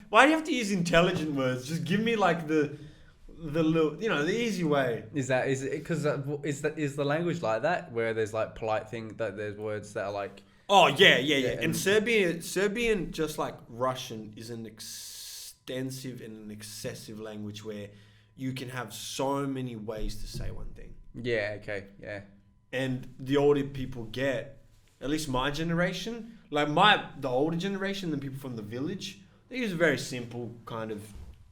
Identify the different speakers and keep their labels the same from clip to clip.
Speaker 1: Why do you have to use intelligent words? Just give me like the little, the easy way.
Speaker 2: Is it because is the language like that where there's like polite thing that there's words that are like.
Speaker 1: Oh yeah. And Serbian, just like Russian, is an extensive and an excessive language where you can have so many ways to say one thing.
Speaker 2: Yeah. Okay. Yeah.
Speaker 1: And the older people get, at least my generation, like the older generation, the people from the village, they use a very simple kind of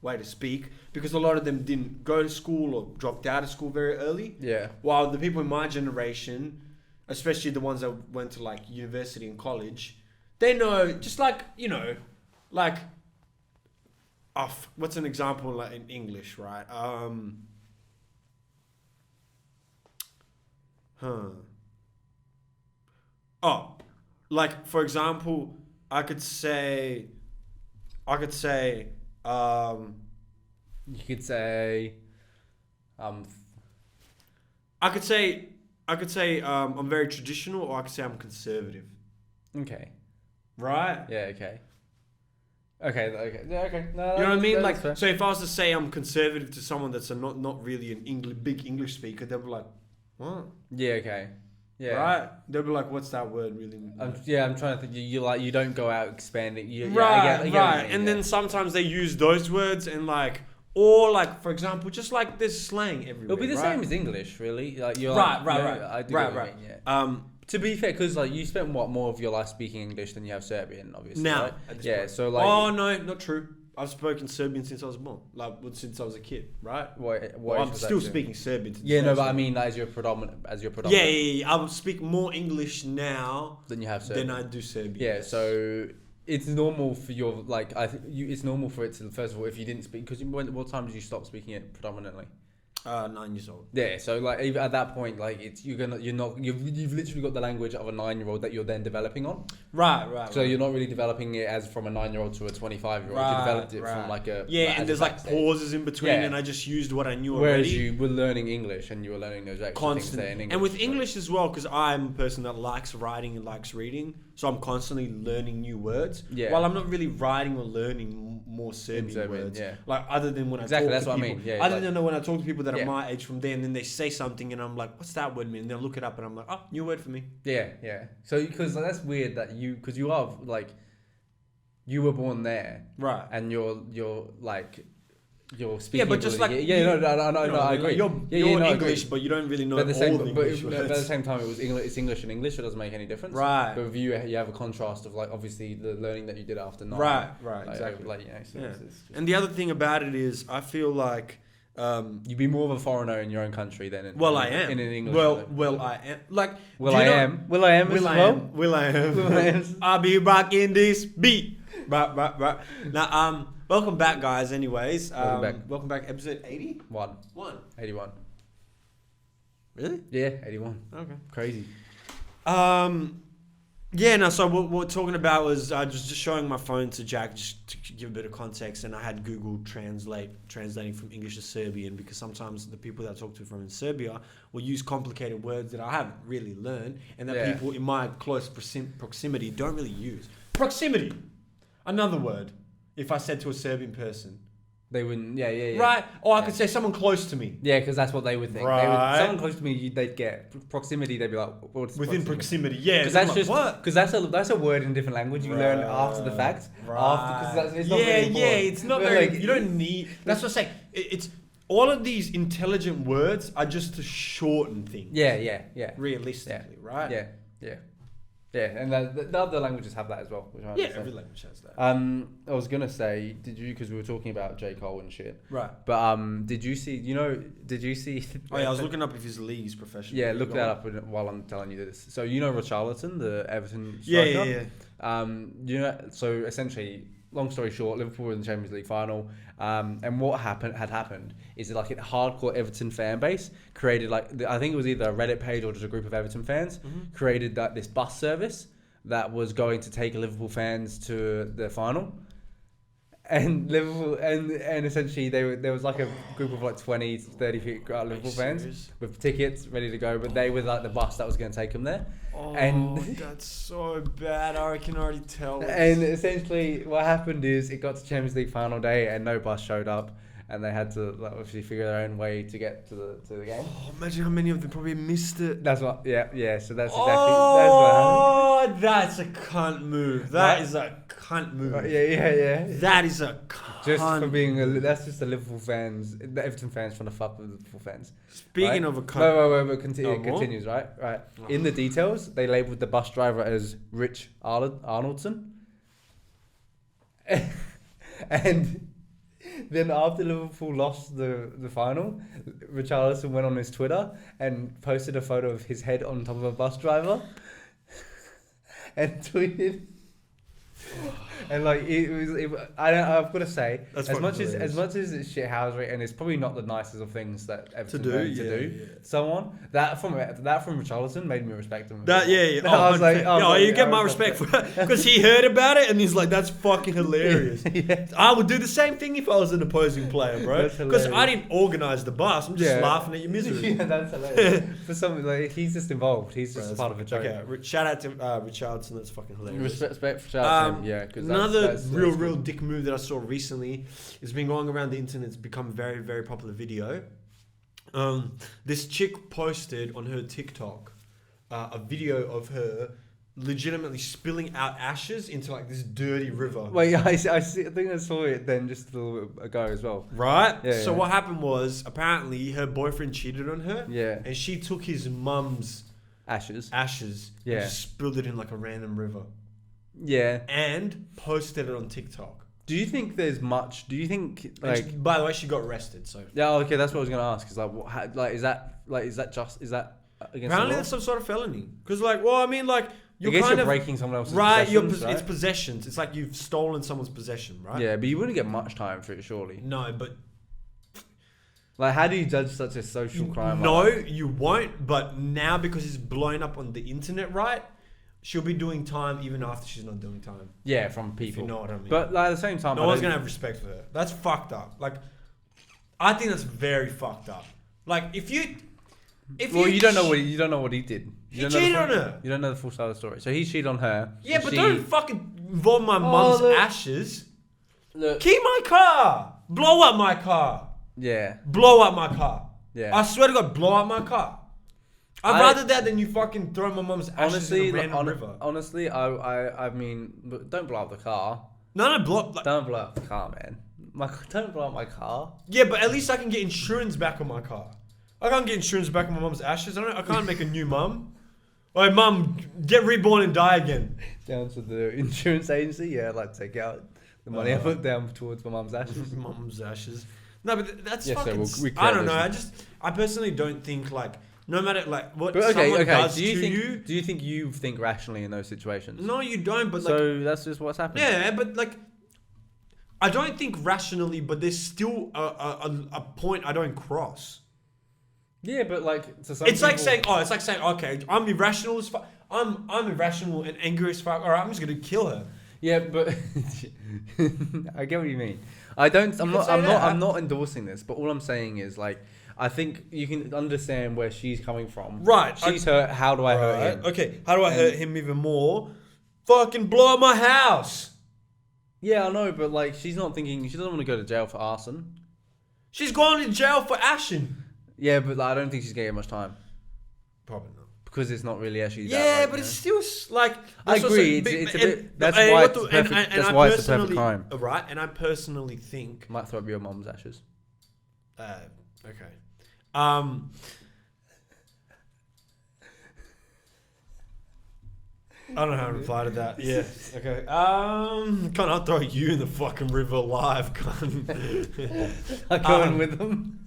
Speaker 1: way to speak because a lot of them didn't go to school or dropped out of school very early.
Speaker 2: Yeah.
Speaker 1: While the people in my generation, especially the ones that went to like university and college, they know just like, what's an example like in English, right? Oh, like for example, I could say,
Speaker 2: You could say,
Speaker 1: I could say, I'm very traditional, or I could say I'm conservative.
Speaker 2: Okay.
Speaker 1: Right?
Speaker 2: Yeah. Okay. Okay. Yeah. Okay. No,
Speaker 1: You know what I mean? Like,
Speaker 2: fair.
Speaker 1: so if I was to say I'm conservative to someone that's not really an big English speaker, they'll be like, what?
Speaker 2: Yeah. Okay. Yeah.
Speaker 1: Right? They'll be like, what's that word really mean?
Speaker 2: I'm trying to think. You don't go out expanding.
Speaker 1: Right.
Speaker 2: I get what you mean,
Speaker 1: And then sometimes they use those words and like, or like, for example, just like there's slang everywhere.
Speaker 2: It'll be the
Speaker 1: right?
Speaker 2: same as English, really. Like you're
Speaker 1: right.
Speaker 2: I do
Speaker 1: right.
Speaker 2: What you mean, yeah. To be fair, because like you spent more of your life speaking English than you have Serbian, obviously.
Speaker 1: Now,
Speaker 2: right?
Speaker 1: at this
Speaker 2: Yeah.
Speaker 1: point.
Speaker 2: So like.
Speaker 1: Oh no, not true. I've spoken Serbian since I was born, since I was a kid, right? I'm still speaking Serbian.
Speaker 2: Yeah, no, but I mean as your predominant.
Speaker 1: Yeah. I will speak more English now
Speaker 2: than you have Serbian.
Speaker 1: than I do Serbian.
Speaker 2: Yeah, so it's normal for your it's normal for it to, first of all, if you didn't speak, because what time did you stop speaking it predominantly?
Speaker 1: 9 years old.
Speaker 2: Yeah, so like even at that point, like you've literally got the language of a 9-year-old that you're then developing on.
Speaker 1: Right.
Speaker 2: So you're not really developing it as from a 9-year-old to a 25-year-old. You developed it from like a
Speaker 1: and there's like pauses in between, and I just used what I knew already.
Speaker 2: Whereas you were learning English and you were learning those extra things there in English.
Speaker 1: And with English as well, because I'm a person that likes writing and likes reading, so I'm constantly learning new words.
Speaker 2: Yeah.
Speaker 1: While I'm not really writing or learning more Serbian words.
Speaker 2: Yeah.
Speaker 1: Like other than when I talk to people.
Speaker 2: What I mean. Yeah,
Speaker 1: other than when I talk to people that are my age from there, and then they say something, and I'm like, "What's that word mean?" And they'll look it up, and I'm like, "Oh, new word for me."
Speaker 2: Yeah. So because that's weird that because you are like, you were born there,
Speaker 1: right?
Speaker 2: And you're speaking.
Speaker 1: Yeah, but just like
Speaker 2: I agree.
Speaker 1: You're English, but you don't really know all the English words.
Speaker 2: But at the same time, it's English and English. It doesn't make any difference,
Speaker 1: right?
Speaker 2: But with you have a contrast of like obviously the learning that you did after 9.
Speaker 1: Right,
Speaker 2: exactly.
Speaker 1: And the other thing about it is, I feel like
Speaker 2: you'd be more of a foreigner in your own country than
Speaker 1: I am
Speaker 2: in an English.
Speaker 1: I am. Like,
Speaker 2: Will I am.
Speaker 1: I'll be rocking this beat. Right. Now, welcome back, guys. Anyways, welcome back. Episode 81.
Speaker 2: 81.
Speaker 1: Really?
Speaker 2: Yeah, 81.
Speaker 1: Okay.
Speaker 2: Crazy.
Speaker 1: Yeah. No. So what we're talking about was just showing my phone to Jack just to give a bit of context, and I had Google translating from English to Serbian, because sometimes the people that I talk to from in Serbia will use complicated words that I haven't really learned, and that people in my close proximity don't really use. Proximity. Another word. If I said to a Serbian person,
Speaker 2: they wouldn't. Yeah.
Speaker 1: Right. Or I could say someone close to me.
Speaker 2: Yeah, because that's what they would think.
Speaker 1: Right.
Speaker 2: Someone close to me, they'd get proximity. They'd be like, "What's
Speaker 1: within proximity?" Yeah.
Speaker 2: Because that's just what? Because that's a word in a different language you learn after the fact.
Speaker 1: Right.
Speaker 2: It's not very important.
Speaker 1: It's not very. You don't need. That's what I'm saying. It's all of these intelligent words are just to shorten things.
Speaker 2: Yeah.
Speaker 1: Realistically, right?
Speaker 2: Yeah, and the other languages have that as well. Which I understand.
Speaker 1: Every language has that.
Speaker 2: I was gonna say, because we were talking about J. Cole and shit.
Speaker 1: Right.
Speaker 2: But did you see?
Speaker 1: Oh yeah, I was looking up if his league is professional.
Speaker 2: Yeah, look that up while I'm telling you this. So Richarlison, the Everton striker.
Speaker 1: Yeah.
Speaker 2: So essentially, long story short, Liverpool were in the Champions League final. And what had happened is like a hardcore Everton fan base created I think it was either a Reddit page or just a group of Everton fans created this bus service that was going to take Liverpool fans to the final. And Liverpool, and essentially there was like a group of like 20 to 30 Liverpool fans
Speaker 1: serious?
Speaker 2: with tickets ready to go, but they were like the bus that was going to take them there.
Speaker 1: Oh,
Speaker 2: And-
Speaker 1: that's so bad. I can already tell.
Speaker 2: And essentially what happened is it got to Champions League final day and no bus showed up, and they had to like, obviously figure their own way to get to the game.
Speaker 1: Oh, imagine how many of them probably missed it.
Speaker 2: That's what, yeah. So that's exactly
Speaker 1: That's a cunt move. That is a cunt move.
Speaker 2: yeah.
Speaker 1: That is a cunt.
Speaker 2: Just for being that's just the Liverpool fans, the Everton fans trying to fuck with the Liverpool fans.
Speaker 1: Speaking
Speaker 2: right?
Speaker 1: of a cunt.
Speaker 2: Wait, it continues, right? In the details, they labelled the bus driver as Rich Arnoldson. And then after Liverpool lost the final, Richarlison went on his Twitter and posted a photo of his head on top of a bus driver and tweeted. And like I've got to say,
Speaker 1: That's
Speaker 2: as much
Speaker 1: hilarious.
Speaker 2: as it's shithousery and it's probably not the nicest of things that Everton
Speaker 1: do,
Speaker 2: fans
Speaker 1: yeah.
Speaker 2: do. So on that from Richarlison made me respect him.
Speaker 1: That yeah.
Speaker 2: I was like,
Speaker 1: you get my respect for that because he heard about it and he's like, that's fucking hilarious.
Speaker 2: Yeah.
Speaker 1: I would do the same thing if I was an opposing player, bro.
Speaker 2: That's
Speaker 1: Because
Speaker 2: hilarious.
Speaker 1: I didn't organize the bus. I'm just
Speaker 2: Yeah.
Speaker 1: laughing at your misery.
Speaker 2: Yeah, that's hilarious. For something like he's just involved. He's just a part of a joke.
Speaker 1: Okay, shout out to Richardson. That's fucking hilarious.
Speaker 2: Respect for shout out to him, yeah. Because
Speaker 1: Another real dick move that I saw recently has been going around the internet. It's become a very, very popular video. This chick posted on her TikTok a video of her legitimately spilling out ashes into like this dirty river.
Speaker 2: Wait, I think I saw it then just a little bit ago as well.
Speaker 1: Right?
Speaker 2: Yeah,
Speaker 1: so
Speaker 2: yeah.
Speaker 1: what happened was apparently her boyfriend cheated on her.
Speaker 2: Yeah.
Speaker 1: And she took his mum's
Speaker 2: Ashes.
Speaker 1: ashes
Speaker 2: Yeah.
Speaker 1: and just spilled it in like a random river.
Speaker 2: Yeah.
Speaker 1: And posted it on TikTok.
Speaker 2: Do you think there's much? Do you think
Speaker 1: And
Speaker 2: like?
Speaker 1: by the way, she got arrested. So
Speaker 2: Yeah. Okay, that's what I was gonna ask. Is like, is that against
Speaker 1: apparently
Speaker 2: the law?
Speaker 1: that's some sort of felony. Because like, well, I mean, like
Speaker 2: I guess you're breaking someone else's possessions, right?
Speaker 1: It's possessions. It's like you've stolen someone's possession, right?
Speaker 2: Yeah, but you wouldn't get much time for it, surely.
Speaker 1: No, but
Speaker 2: Like, how do you judge such a social crime?
Speaker 1: no,
Speaker 2: like that?
Speaker 1: you won't. But now because it's blowing up on the internet, right? She'll be doing time even after she's not doing time.
Speaker 2: Yeah, from
Speaker 1: If
Speaker 2: people.
Speaker 1: you know what I mean.
Speaker 2: But like, at the same time,
Speaker 1: no one's gonna have respect for her. That's fucked up. Like, I think that's very fucked up. Like, if you
Speaker 2: you don't know what he did.
Speaker 1: He cheated on
Speaker 2: You
Speaker 1: her.
Speaker 2: don't know the full side of the story. So he cheated on her.
Speaker 1: Yeah,
Speaker 2: and
Speaker 1: but
Speaker 2: she-
Speaker 1: don't fucking involve my mum's
Speaker 2: look.
Speaker 1: ashes.
Speaker 2: Look.
Speaker 1: Keep my car. Blow up my car.
Speaker 2: Yeah.
Speaker 1: Blow up my car.
Speaker 2: Yeah.
Speaker 1: I swear to God, blow up my car. I'd rather that than you fucking throw my mum's ashes in a random river.
Speaker 2: Honestly, I mean, but don't blow up the car.
Speaker 1: No, blow up. Like,
Speaker 2: Don't blow up the car, man. Don't blow up my car.
Speaker 1: yeah, but at least I can get insurance back on my car. I can't get insurance back on my mum's ashes. I can't make a new mum. Like, mum, get reborn and die again.
Speaker 2: Down to the insurance agency. Yeah, I'd like to take out the money I put down towards my mum's ashes.
Speaker 1: Mum's ashes. No, but that's
Speaker 2: Yeah, so
Speaker 1: fucking.
Speaker 2: we
Speaker 1: I don't
Speaker 2: create
Speaker 1: know. I personally don't think like no matter like what
Speaker 2: But
Speaker 1: someone does
Speaker 2: Do you
Speaker 1: to
Speaker 2: think?
Speaker 1: you.
Speaker 2: Do you think you think rationally in those situations?
Speaker 1: No, you don't. But like,
Speaker 2: So that's just what's happening.
Speaker 1: yeah, but like, I don't think rationally. But there's still a point I don't cross.
Speaker 2: Yeah, but like to some
Speaker 1: It's like
Speaker 2: people-
Speaker 1: saying, okay, I'm irrational as fuck. I'm irrational and angry as fuck. All right, I'm just gonna kill her.
Speaker 2: Yeah, but I get what you mean. I'm not endorsing this, but all I'm saying is like I think you can understand where she's coming from.
Speaker 1: Right.
Speaker 2: She's hurt. How do I hurt him?
Speaker 1: Okay. How do I hurt him even more? Fucking blow up my house.
Speaker 2: Yeah, I know, but like she's not thinking. She doesn't want to go to jail for arson.
Speaker 1: She's gone to jail for ashing.
Speaker 2: Yeah, but like, I don't think she's gonna get much time
Speaker 1: Probably not.
Speaker 2: because it's not really actually.
Speaker 1: Yeah,
Speaker 2: that,
Speaker 1: but
Speaker 2: you
Speaker 1: it's
Speaker 2: know?
Speaker 1: still like.
Speaker 2: I
Speaker 1: that's also-
Speaker 2: agree.
Speaker 1: but-
Speaker 2: It's a
Speaker 1: and-
Speaker 2: bit. That's
Speaker 1: and
Speaker 2: why
Speaker 1: what
Speaker 2: it's
Speaker 1: the-
Speaker 2: perfect.
Speaker 1: and
Speaker 2: That's
Speaker 1: I
Speaker 2: why it's the perfect
Speaker 1: personally-
Speaker 2: crime.
Speaker 1: Right, and I personally think.
Speaker 2: Might throw up your mum's ashes.
Speaker 1: Okay. I don't know how to reply to that. Yeah. Okay. Can't I throw you in the fucking river live?
Speaker 2: I go in with them.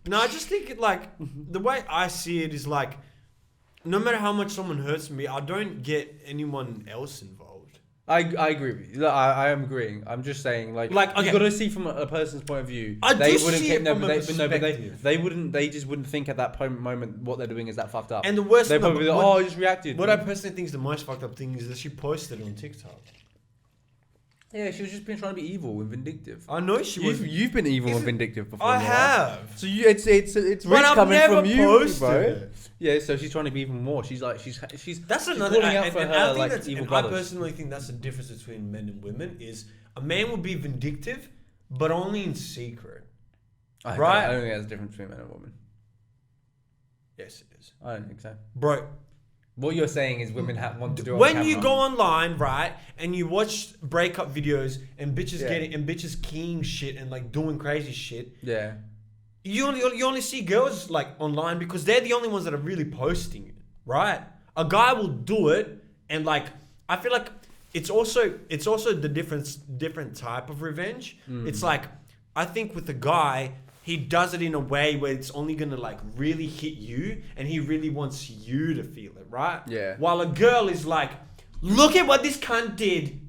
Speaker 1: No, I just think like the way I see it is like, no matter how much someone hurts me, I don't get anyone else involved.
Speaker 2: I agree with you. Look, I am agreeing. I'm just saying, like
Speaker 1: okay.
Speaker 2: you got to see from a person's point of view.
Speaker 1: I
Speaker 2: They
Speaker 1: do
Speaker 2: wouldn't
Speaker 1: see
Speaker 2: get,
Speaker 1: it
Speaker 2: no,
Speaker 1: from
Speaker 2: but
Speaker 1: a
Speaker 2: they
Speaker 1: perspective.
Speaker 2: they just wouldn't think at that moment what they're doing is that fucked up.
Speaker 1: And the worst,
Speaker 2: They'd probably be like, oh, I just reacted.
Speaker 1: What I personally think is the most fucked up thing is that she posted it on TikTok.
Speaker 2: Yeah, she was just been trying to be evil and vindictive.
Speaker 1: I know she was.
Speaker 2: You've been evil and vindictive before.
Speaker 1: I
Speaker 2: in your life.
Speaker 1: have.
Speaker 2: So it's rich
Speaker 1: But I've
Speaker 2: coming
Speaker 1: never
Speaker 2: from you,
Speaker 1: posted
Speaker 2: bro.
Speaker 1: it.
Speaker 2: Yeah, so she's trying to be even more. She's
Speaker 1: That's
Speaker 2: she's
Speaker 1: another.
Speaker 2: calling out for
Speaker 1: and
Speaker 2: her
Speaker 1: I think
Speaker 2: like
Speaker 1: that's,
Speaker 2: evil
Speaker 1: and I
Speaker 2: brothers.
Speaker 1: personally think that's the difference between men and women. Is a man will be vindictive, but only in secret. Right?
Speaker 2: I don't think there's a difference between man and woman.
Speaker 1: Yes, it is,
Speaker 2: I don't think so.
Speaker 1: bro.
Speaker 2: What you're saying is women want to do it on
Speaker 1: When
Speaker 2: camera.
Speaker 1: you go online, right, and you watch breakup videos and bitches
Speaker 2: Yeah.
Speaker 1: bitches keying shit and like doing crazy shit,
Speaker 2: Yeah.
Speaker 1: you only see girls like online because they're the only ones that are really posting it, right? A guy will do it, and like I feel like it's also the different type of revenge. It's like I think with the guy, he does it in a way where it's only gonna like really hit you, and he really wants you to feel it, right?
Speaker 2: Yeah.
Speaker 1: While a girl is like, look at what this cunt did.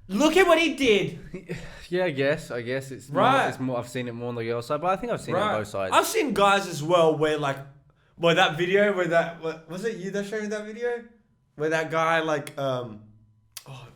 Speaker 1: Look at what he did.
Speaker 2: Yeah, I guess it's
Speaker 1: Right.
Speaker 2: More, it's more. I've seen it more on the girl side, but I think I've seen it on both sides.
Speaker 1: I've seen guys as well where like, that video where was it you that showed me that video? Where that guy like, I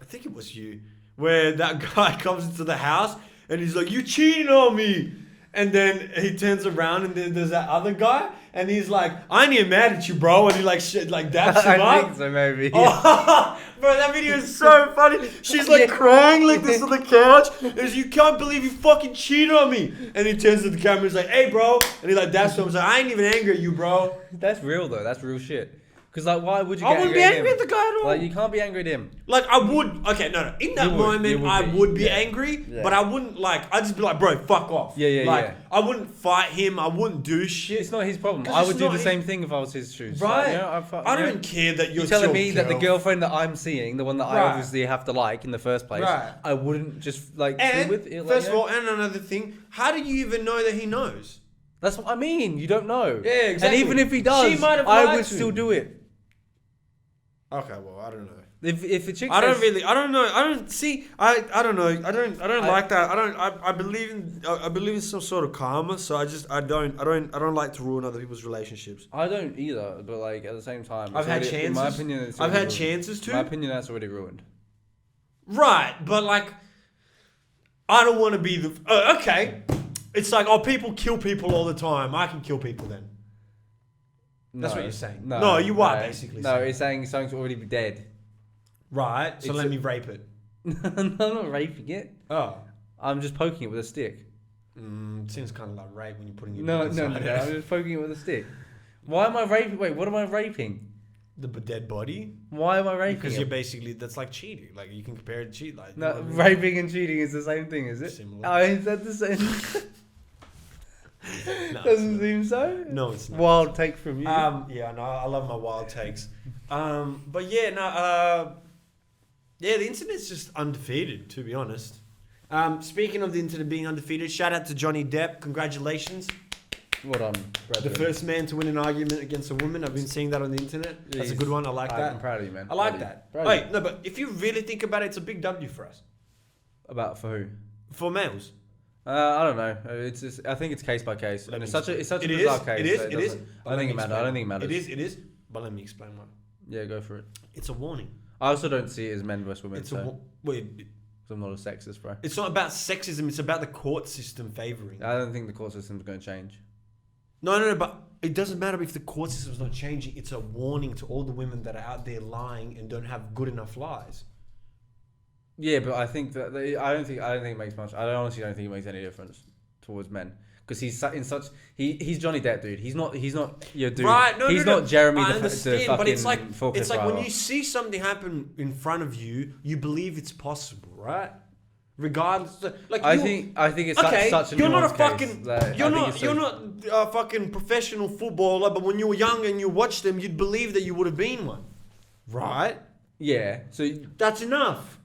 Speaker 1: think it was you, where that guy comes into the house and he's like, you cheating on me. And then he turns around and then there's that other guy and he's like, I ain't even mad at you, bro. And he like daps him
Speaker 2: I
Speaker 1: up.
Speaker 2: think so, maybe.
Speaker 1: Oh, bro, that video is so funny. She's like crying like this on the couch. And you can't believe you fucking cheated on me. And he turns to the camera and he's like, hey, bro. And he like daps him. He's like, I ain't even angry at you, bro.
Speaker 2: That's real though. That's real shit. Because like, why would you?
Speaker 1: I
Speaker 2: Get
Speaker 1: wouldn't be
Speaker 2: angry
Speaker 1: angry
Speaker 2: at
Speaker 1: at the guy at all.
Speaker 2: Like, you can't be angry at him.
Speaker 1: Like, I would. Okay, no. In that
Speaker 2: You would
Speaker 1: moment,
Speaker 2: be.
Speaker 1: I would be
Speaker 2: Yeah.
Speaker 1: angry.
Speaker 2: Yeah.
Speaker 1: But I wouldn't, like, I'd just be like, bro, fuck off.
Speaker 2: Yeah,
Speaker 1: like,
Speaker 2: yeah.
Speaker 1: I wouldn't fight him. I wouldn't do shit.
Speaker 2: It's not his problem.
Speaker 1: 'Cause
Speaker 2: I
Speaker 1: it's
Speaker 2: would do
Speaker 1: not
Speaker 2: the
Speaker 1: his-
Speaker 2: same thing if I was his shoes.
Speaker 1: Right.
Speaker 2: Like, you know,
Speaker 1: I
Speaker 2: you know,
Speaker 1: don't care that
Speaker 2: You're
Speaker 1: you're
Speaker 2: telling
Speaker 1: your
Speaker 2: me that the
Speaker 1: girl-
Speaker 2: girlfriend that I'm seeing, the one that I
Speaker 1: Right.
Speaker 2: obviously have to like in the first place,
Speaker 1: Right.
Speaker 2: I wouldn't just like
Speaker 1: And,
Speaker 2: with it. Like,
Speaker 1: first
Speaker 2: you
Speaker 1: of
Speaker 2: know?
Speaker 1: all, and another thing, how do you even know that he knows?
Speaker 2: That's what I mean. You don't know.
Speaker 1: Yeah, exactly.
Speaker 2: And even if he does,
Speaker 1: She might have
Speaker 2: I
Speaker 1: lied
Speaker 2: would
Speaker 1: to
Speaker 2: still
Speaker 1: him.
Speaker 2: do it.
Speaker 1: Okay, well, I don't know.
Speaker 2: If a chick
Speaker 1: I
Speaker 2: says,
Speaker 1: don't know. I don't know. I don't like that. I believe in some sort of karma, so I don't like to ruin other people's relationships.
Speaker 2: I don't either, but like at the same time,
Speaker 1: I've had
Speaker 2: in my
Speaker 1: chances.
Speaker 2: opinion, it's
Speaker 1: I've
Speaker 2: already
Speaker 1: had
Speaker 2: ruined.
Speaker 1: chances
Speaker 2: In my
Speaker 1: too.
Speaker 2: opinion, that's already ruined.
Speaker 1: Right, but like, I don't want to be the. Okay, it's like, oh, people kill people all the time. I can kill people then. That's what you're saying. No, you are basically
Speaker 2: No,
Speaker 1: saying
Speaker 2: it's saying something's already dead.
Speaker 1: Right, so
Speaker 2: It's
Speaker 1: let
Speaker 2: a-
Speaker 1: me rape it.
Speaker 2: I'm not raping it.
Speaker 1: Oh,
Speaker 2: I'm just poking it with a stick.
Speaker 1: seems kind of like rape when you're putting your
Speaker 2: No,
Speaker 1: dick
Speaker 2: no,
Speaker 1: inside
Speaker 2: no.
Speaker 1: it.
Speaker 2: I'm just poking it with a stick. Why am I raping? Wait, what am I raping?
Speaker 1: The dead body.
Speaker 2: Why am I raping?
Speaker 1: Because
Speaker 2: it?
Speaker 1: you're basically, that's like cheating. Like, you can compare it to cheat. Like, you
Speaker 2: No,
Speaker 1: know what I mean?
Speaker 2: raping and cheating is the same thing, is it?
Speaker 1: Similar.
Speaker 2: Oh, is that the same?
Speaker 1: No,
Speaker 2: Doesn't seem so.
Speaker 1: No, it's not.
Speaker 2: Wild take from you.
Speaker 1: Yeah, no, I love my wild takes. But yeah, yeah, the internet's just undefeated, to be honest. Speaking of the internet being undefeated, shout out to Johnny Depp. Congratulations.
Speaker 2: Well done,
Speaker 1: The
Speaker 2: brethren.
Speaker 1: first man to win an argument against a woman. I've been seeing that on the internet. That's a good one. I like
Speaker 2: I'm
Speaker 1: that.
Speaker 2: proud of you, man.
Speaker 1: I like
Speaker 2: Proud of you.
Speaker 1: that.
Speaker 2: Proud of you.
Speaker 1: Wait, no, but if you really think about it, it's a big W for us.
Speaker 2: About for who?
Speaker 1: For males.
Speaker 2: I don't know. It's just, I think it's case by case, and it's such a
Speaker 1: It
Speaker 2: bizarre
Speaker 1: is,
Speaker 2: case.
Speaker 1: it is,
Speaker 2: so
Speaker 1: it is.
Speaker 2: doesn't-
Speaker 1: But
Speaker 2: I don't
Speaker 1: let
Speaker 2: think
Speaker 1: me
Speaker 2: it matters. I
Speaker 1: explain
Speaker 2: don't think it
Speaker 1: why.
Speaker 2: matters.
Speaker 1: It is. But let me explain why.
Speaker 2: Yeah, go for it.
Speaker 1: It's a warning.
Speaker 2: I also don't see it as men versus women.
Speaker 1: It's
Speaker 2: So,
Speaker 1: wait.
Speaker 2: 'cause I'm not a sexist, bro.
Speaker 1: It's not about sexism. It's about the court system favoring.
Speaker 2: I don't think the court system's going to change.
Speaker 1: No. But it doesn't matter if the court system's not changing. It's a warning to all the women that are out there lying and don't have good enough lies.
Speaker 2: Yeah, but I think that I don't think it makes much. I honestly don't think it makes any difference towards men because he's he's Johnny Depp, dude. He's not your dude.
Speaker 1: Right? No,
Speaker 2: he's
Speaker 1: no,
Speaker 2: not Jeremy
Speaker 1: I
Speaker 2: the
Speaker 1: understand,
Speaker 2: fucking
Speaker 1: but it's like
Speaker 2: forklift
Speaker 1: when
Speaker 2: driver.
Speaker 1: you see something happen in front of you, you believe it's possible, right? Regardless, like
Speaker 2: I think it's
Speaker 1: okay,
Speaker 2: such a
Speaker 1: you're not a
Speaker 2: nuanced
Speaker 1: fucking
Speaker 2: case. Like, I
Speaker 1: you're
Speaker 2: think
Speaker 1: not
Speaker 2: it's
Speaker 1: you're
Speaker 2: so-
Speaker 1: not a fucking professional footballer, but when you were young and you watched them, you'd believe that you would have been one, right?
Speaker 2: Yeah. So
Speaker 1: That's enough.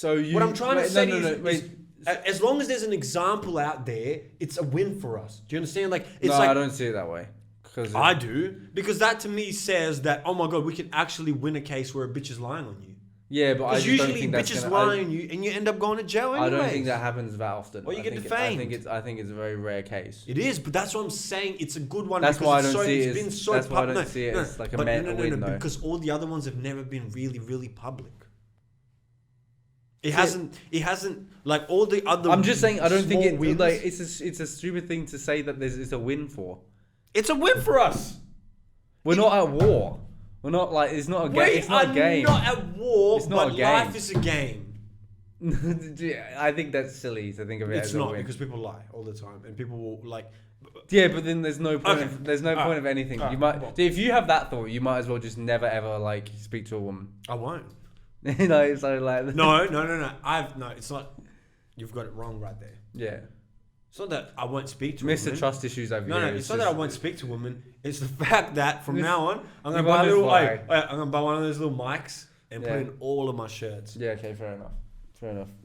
Speaker 2: you.
Speaker 1: What I'm trying to
Speaker 2: wait,
Speaker 1: say
Speaker 2: no,
Speaker 1: is,
Speaker 2: wait.
Speaker 1: as long as there's an example out there, it's a win for us. Do you understand? Like it's
Speaker 2: No,
Speaker 1: like
Speaker 2: I don't see it that way. Because
Speaker 1: I do, because that to me says that, oh my god, we can actually win a case where a bitch is lying on you.
Speaker 2: Yeah, but I
Speaker 1: Because
Speaker 2: just don't
Speaker 1: usually
Speaker 2: think that's
Speaker 1: bitches
Speaker 2: gonna.
Speaker 1: lie on you and you end up going to jail anyway.
Speaker 2: I don't think that happens that often.
Speaker 1: Or you get
Speaker 2: I
Speaker 1: defamed.
Speaker 2: think it's a very rare case.
Speaker 1: It is, but that's what I'm saying. It's a good one.
Speaker 2: That's
Speaker 1: because
Speaker 2: why I
Speaker 1: it's
Speaker 2: don't
Speaker 1: so,
Speaker 2: see it.
Speaker 1: it's been so
Speaker 2: That's why I don't
Speaker 1: no,
Speaker 2: see it
Speaker 1: no,
Speaker 2: as like a
Speaker 1: but
Speaker 2: win, though.
Speaker 1: because all the other ones have never been really, really public. It hasn't. Like all the other.
Speaker 2: I'm just saying. I don't think it.
Speaker 1: wins,
Speaker 2: Like it's a stupid thing to say that it's a win for.
Speaker 1: It's a win for us.
Speaker 2: We're not at war. We're not like it's not a game. It's not a game.
Speaker 1: Not at war.
Speaker 2: It's not
Speaker 1: but
Speaker 2: a game.
Speaker 1: life is a game.
Speaker 2: I think that's silly to think of it
Speaker 1: It's
Speaker 2: as a
Speaker 1: not
Speaker 2: win.
Speaker 1: because people lie all the time, and people will like.
Speaker 2: Yeah, but then there's no point.
Speaker 1: Okay.
Speaker 2: There's no point of anything. You might. If you have that thought, you might as well just never ever like speak to a woman.
Speaker 1: I won't.
Speaker 2: You know, so like.
Speaker 1: No. It's not. You've got it wrong right there.
Speaker 2: Yeah.
Speaker 1: It's not that I won't speak to
Speaker 2: Mr.
Speaker 1: women.
Speaker 2: Trust issues over
Speaker 1: No,
Speaker 2: here.
Speaker 1: it's not that I won't speak to women. It's the fact that from now on, I'm
Speaker 2: You
Speaker 1: gonna buy a
Speaker 2: wonder
Speaker 1: little.
Speaker 2: why.
Speaker 1: I'm gonna buy one of those little mics and put
Speaker 2: Yeah.
Speaker 1: in all of my shirts.
Speaker 2: Yeah. Okay. Fair enough.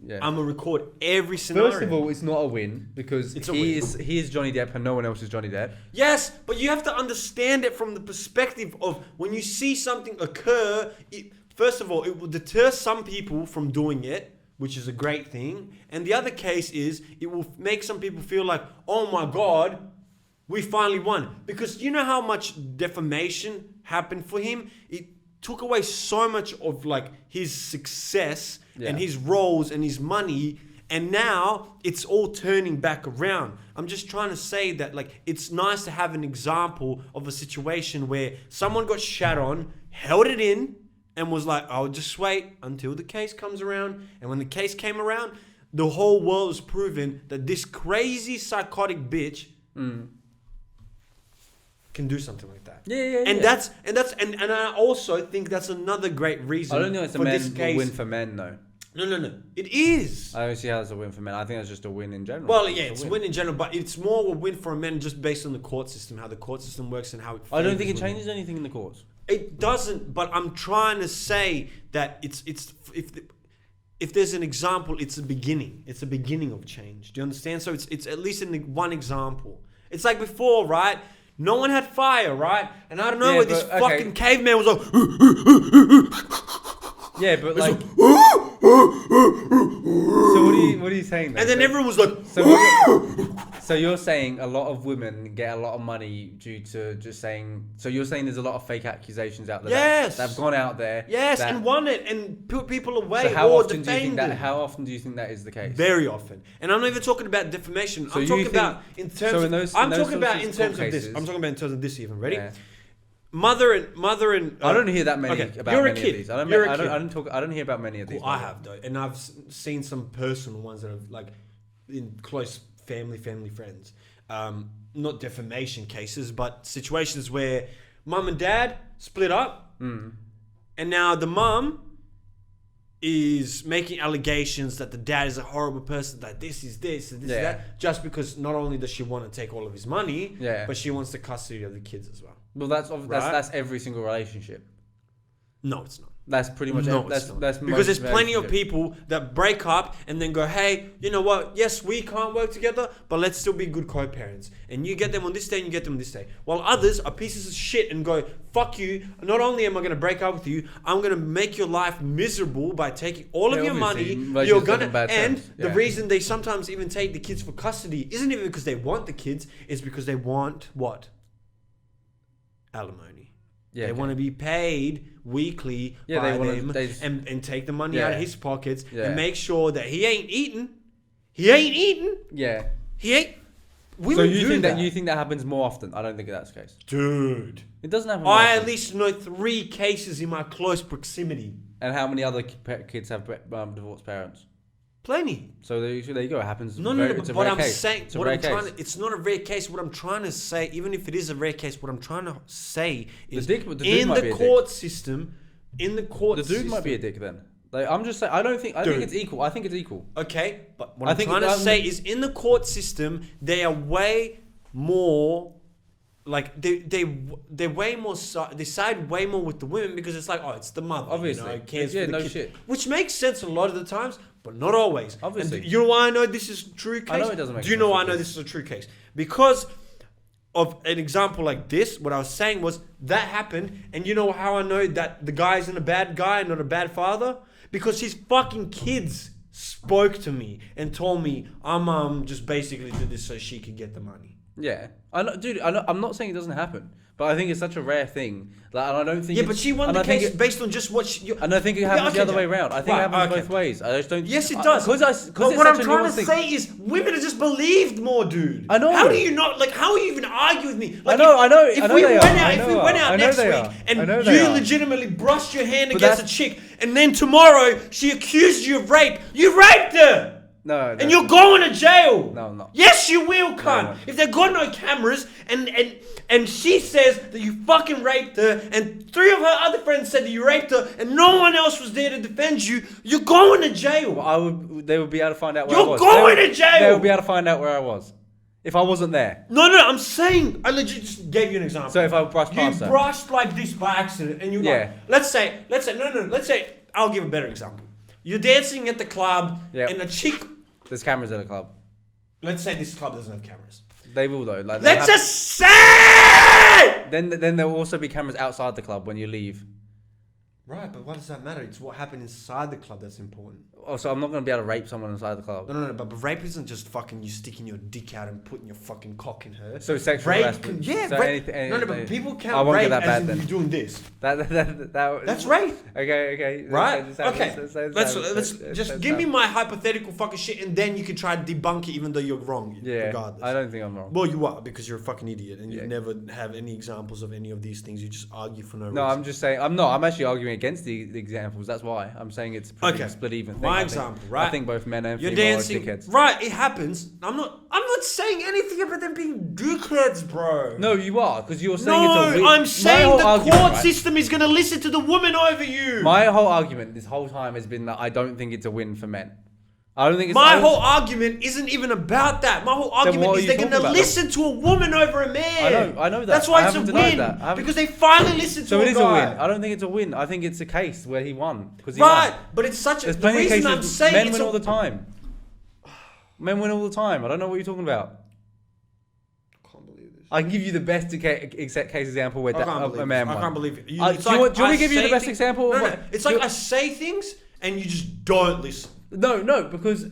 Speaker 2: Yeah.
Speaker 1: I'm gonna record every scenario.
Speaker 2: First of all, it's not a win because
Speaker 1: It's a
Speaker 2: he
Speaker 1: win.
Speaker 2: is Johnny Depp and no one else is Johnny Depp.
Speaker 1: Yes, but you have to understand it from the perspective of when you see something occur. First of all, it will deter some people from doing it, which is a great thing. And the other case is it will make some people feel like, oh my God, we finally won. Because you know how much defamation happened for him? It took away so much of like his success and his roles and his money. And now it's all turning back around. I'm just trying to say that like it's nice to have an example of a situation where someone got shat on, held it in, and was like, I'll just wait until the case comes around. And when the case came around, the whole world was proven that this crazy psychotic bitch can do something like that.
Speaker 2: Yeah.
Speaker 1: And I also think that's another great reason.
Speaker 2: I don't think it's a win for men though.
Speaker 1: No. It is.
Speaker 2: I don't see how it's a win for men. I think that's just a win in general.
Speaker 1: Well, yeah, it's a win in general, but it's more a win for men just based on the court system, how the court system works and how it
Speaker 2: I don't think it
Speaker 1: favors women.
Speaker 2: changes anything in the courts.
Speaker 1: It doesn't, but I'm trying to say that if there's an example, it's a beginning. It's a beginning of change. Do you understand? So it's at least in the one example. It's like before, right? No one had fire, right? And I don't know where this fucking caveman was like.
Speaker 2: Yeah, but like. So what are you saying? Then?
Speaker 1: And then everyone was like.
Speaker 2: So you're saying a lot of women get a lot of money due to just saying. So you're saying there's a lot of fake accusations out there.
Speaker 1: Yes.
Speaker 2: That have gone out there.
Speaker 1: Yes, and won it and put people away.
Speaker 2: So how
Speaker 1: or
Speaker 2: often do you think
Speaker 1: defamed
Speaker 2: that?
Speaker 1: them.
Speaker 2: How often do you think that is the case?
Speaker 1: Very often, and I'm not even talking about defamation.
Speaker 2: So
Speaker 1: I'm
Speaker 2: you
Speaker 1: talking
Speaker 2: think-
Speaker 1: about in terms.
Speaker 2: so in
Speaker 1: of,
Speaker 2: those-
Speaker 1: I'm
Speaker 2: in those
Speaker 1: talking about
Speaker 2: sorts
Speaker 1: in
Speaker 2: of
Speaker 1: terms
Speaker 2: court
Speaker 1: of this.
Speaker 2: cases-
Speaker 1: I'm talking about in terms of this. Even ready?
Speaker 2: Yeah.
Speaker 1: Mother and.
Speaker 2: I don't hear that many about
Speaker 1: you're a
Speaker 2: many
Speaker 1: kid.
Speaker 2: of these. I
Speaker 1: You're a kid.
Speaker 2: I don't hear about many of these.
Speaker 1: Well, I have though, and I've seen some personal ones that have like in close family friends. Not defamation cases, but situations where mum and dad split up, and now the mum is making allegations that the dad is a horrible person, that this is this and this is that, just because not only does she want to take all of his money, but she wants the custody of the kids as well.
Speaker 2: Well, that's every single relationship.
Speaker 1: No, it's not.
Speaker 2: That's pretty much that's
Speaker 1: because there's plenty of people that break up and then go, hey, you know what? Yes, we can't work together, but let's still be good co-parents. And you get them on this day and you get them on this day. While others are pieces of shit and go, fuck you. Not only am I going to break up with you, I'm going to make your life miserable by taking all of your money. You're gonna, and the reason they sometimes even take the kids for custody isn't even because they want the kids, it's because they want what? Alimony. They want to be paid weekly by them and take the money out of his pockets and make sure that he ain't eating. He ain't eating.
Speaker 2: Yeah.
Speaker 1: He ain't.
Speaker 2: So you think that you think that happens more often? I don't think that's the case.
Speaker 1: Dude.
Speaker 2: It doesn't happen more
Speaker 1: I
Speaker 2: often.
Speaker 1: at least know 3 cases in my close proximity.
Speaker 2: And how many other kids have divorced parents?
Speaker 1: Plenty.
Speaker 2: So there you go. It happens.
Speaker 1: No, but what I'm saying, it's not a rare case. What I'm trying to say, even if it is a rare case, what I'm trying to say is
Speaker 2: the dude
Speaker 1: in
Speaker 2: might be
Speaker 1: the
Speaker 2: a
Speaker 1: court system,
Speaker 2: the dude might be a dick then. Like I'm just saying, I think it's equal. I think it's equal.
Speaker 1: Okay, but what I'm trying to say is in the court system, they are way more. Like they're way more. They side way more with the women because it's like, oh, it's the mother.
Speaker 2: Obviously,
Speaker 1: you know, cares
Speaker 2: yeah,
Speaker 1: for the
Speaker 2: no
Speaker 1: kid.
Speaker 2: shit.
Speaker 1: Which makes sense a lot of the times, but not always.
Speaker 2: Obviously,
Speaker 1: and you know why I know this is a true case?
Speaker 2: I know it doesn't make
Speaker 1: sense. Do you know why I know this is a true case? Because of an example like this, what I was saying was that happened, and you know how I know that the guy isn't a bad guy, not a bad father? Because his fucking kids spoke to me and told me I'm just basically did this so she could get the money.
Speaker 2: Yeah, I know, dude. I'm not saying it doesn't happen, but I think it's such a rare thing. Like, and I don't think.
Speaker 1: Yeah, but she won the case based on just what she.
Speaker 2: And I think it happens the other way around. I think it happens both ways. I just don't.
Speaker 1: Yes, it does. But what I'm trying to say is, women are just believed more, dude.
Speaker 2: I know.
Speaker 1: How do you not? Like, how are you even arguing with me? Like,
Speaker 2: I know.
Speaker 1: If we went out next week and you legitimately brushed your hand against a chick, and then tomorrow she accused you of rape, you raped her.
Speaker 2: No,
Speaker 1: and you're going to jail.
Speaker 2: No, I'm not.
Speaker 1: Yes, you will, cunt.
Speaker 2: No.
Speaker 1: If they've got no cameras and she says that you fucking raped her, and 3 of her other friends said that you raped her, and no one else was there to defend you, you're going to jail.
Speaker 2: Well, they would be able to find out where I was.
Speaker 1: You're going to jail.
Speaker 2: They would be able to find out where I was if I wasn't there.
Speaker 1: No, I'm saying, I legit just gave you an example.
Speaker 2: So if I brushed past her.
Speaker 1: You brushed like this by accident, and you let's say, I'll give a better example. You're dancing at the club, and a chick.
Speaker 2: There's cameras at the club.
Speaker 1: Let's say this club doesn't have cameras.
Speaker 2: They will though. Like,
Speaker 1: let's just say.
Speaker 2: Then there will also be cameras outside the club when you leave.
Speaker 1: Right, but what does that matter? It's what happened inside the club that's important.
Speaker 2: Oh, so I'm not going to be able to rape someone inside the club.
Speaker 1: No, but rape isn't just fucking you sticking your dick out and putting your fucking cock in her.
Speaker 2: So sexual harassment.
Speaker 1: So
Speaker 2: rape.
Speaker 1: But people can't rape as in you doing this. That's rape.
Speaker 2: Okay.
Speaker 1: Right? Let's just give me my hypothetical fucking shit, and then you can try to debunk it even though you're wrong.
Speaker 2: Yeah,
Speaker 1: regardless.
Speaker 2: I don't think I'm wrong.
Speaker 1: Well, you are, because you're a fucking idiot, and you never have any examples of any of these things. You just argue for no reason.
Speaker 2: No, I'm just saying, I'm actually arguing against the examples. That's why. I'm saying it's a split even thing.
Speaker 1: My example, right?
Speaker 2: I think both men and
Speaker 1: you're
Speaker 2: female
Speaker 1: dancing,
Speaker 2: are dickheads.
Speaker 1: Right, it happens. I'm not saying anything about them being dickheads, bro.
Speaker 2: No, you are, because you're saying it's a win.
Speaker 1: I'm saying the court system is going to listen to the woman over you.
Speaker 2: My whole argument this whole time has been that I don't think it's a win for men. I don't think it's...
Speaker 1: My whole argument isn't even about that. My whole argument is they're going to listen to a woman over a man.
Speaker 2: I know that.
Speaker 1: That's why it's a win. Because they finally listen to a guy. So it is a
Speaker 2: win. I don't think it's a win. I think it's a case where he won.
Speaker 1: Right, but it's such a...
Speaker 2: The reason I'm saying men win all the time. Men win all the time. I don't know what you're talking about.
Speaker 1: I can't believe this.
Speaker 2: I can give you the best case example where a man won.
Speaker 1: I can't believe it.
Speaker 2: Do you want me to give you the best example?
Speaker 1: No. It's like I say things and you just don't listen.
Speaker 2: No, because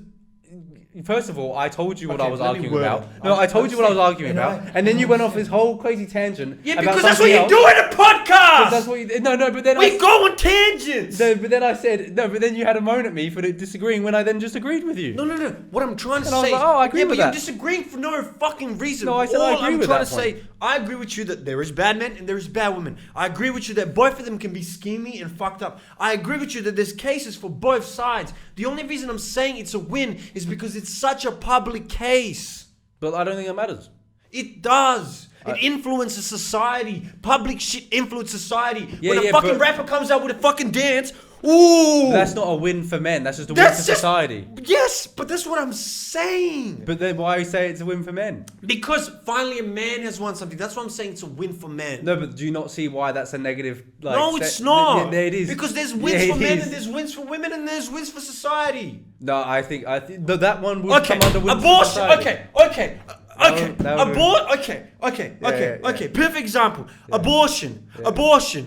Speaker 2: first of all, I told you what I was arguing about. No, I told you what I was arguing about, and then you went off this whole crazy tangent.
Speaker 1: Yeah, because that's what you do in a podcast.
Speaker 2: That's what you. No, but then
Speaker 1: we go on tangents.
Speaker 2: No, but then I said no, but then you had a moan at me for disagreeing when I then just agreed with you.
Speaker 1: No. What I'm trying to say.
Speaker 2: I was like, I agree with that.
Speaker 1: You're disagreeing for no fucking reason.
Speaker 2: No, I said I agree with that.
Speaker 1: I'm trying to say, I agree with you that there is bad men and there is bad women. I agree with you that both of them can be schemy and fucked up. I agree with you that there's cases for both sides. The only reason I'm saying it's a win is because it's such a public case.
Speaker 2: But I don't think it matters.
Speaker 1: It does. It influences society. Public shit influences society.
Speaker 2: Yeah,
Speaker 1: when a fucking rapper comes out with a fucking dance, ooh.
Speaker 2: That's not a win for men. That's just a win for society.
Speaker 1: Yes, but that's what I'm saying.
Speaker 2: But then why say it's a win for men?
Speaker 1: Because finally a man has won something. That's what I'm saying. It's a win for men.
Speaker 2: No, but do you not see why that's a negative?
Speaker 1: No, it's not.
Speaker 2: Yeah, it is.
Speaker 1: Because there's wins for men and there's wins for women and there's wins for society.
Speaker 2: No, I think that one would come under wins
Speaker 1: abortion.
Speaker 2: For society.
Speaker 1: Okay. Perfect example. Yeah. Abortion.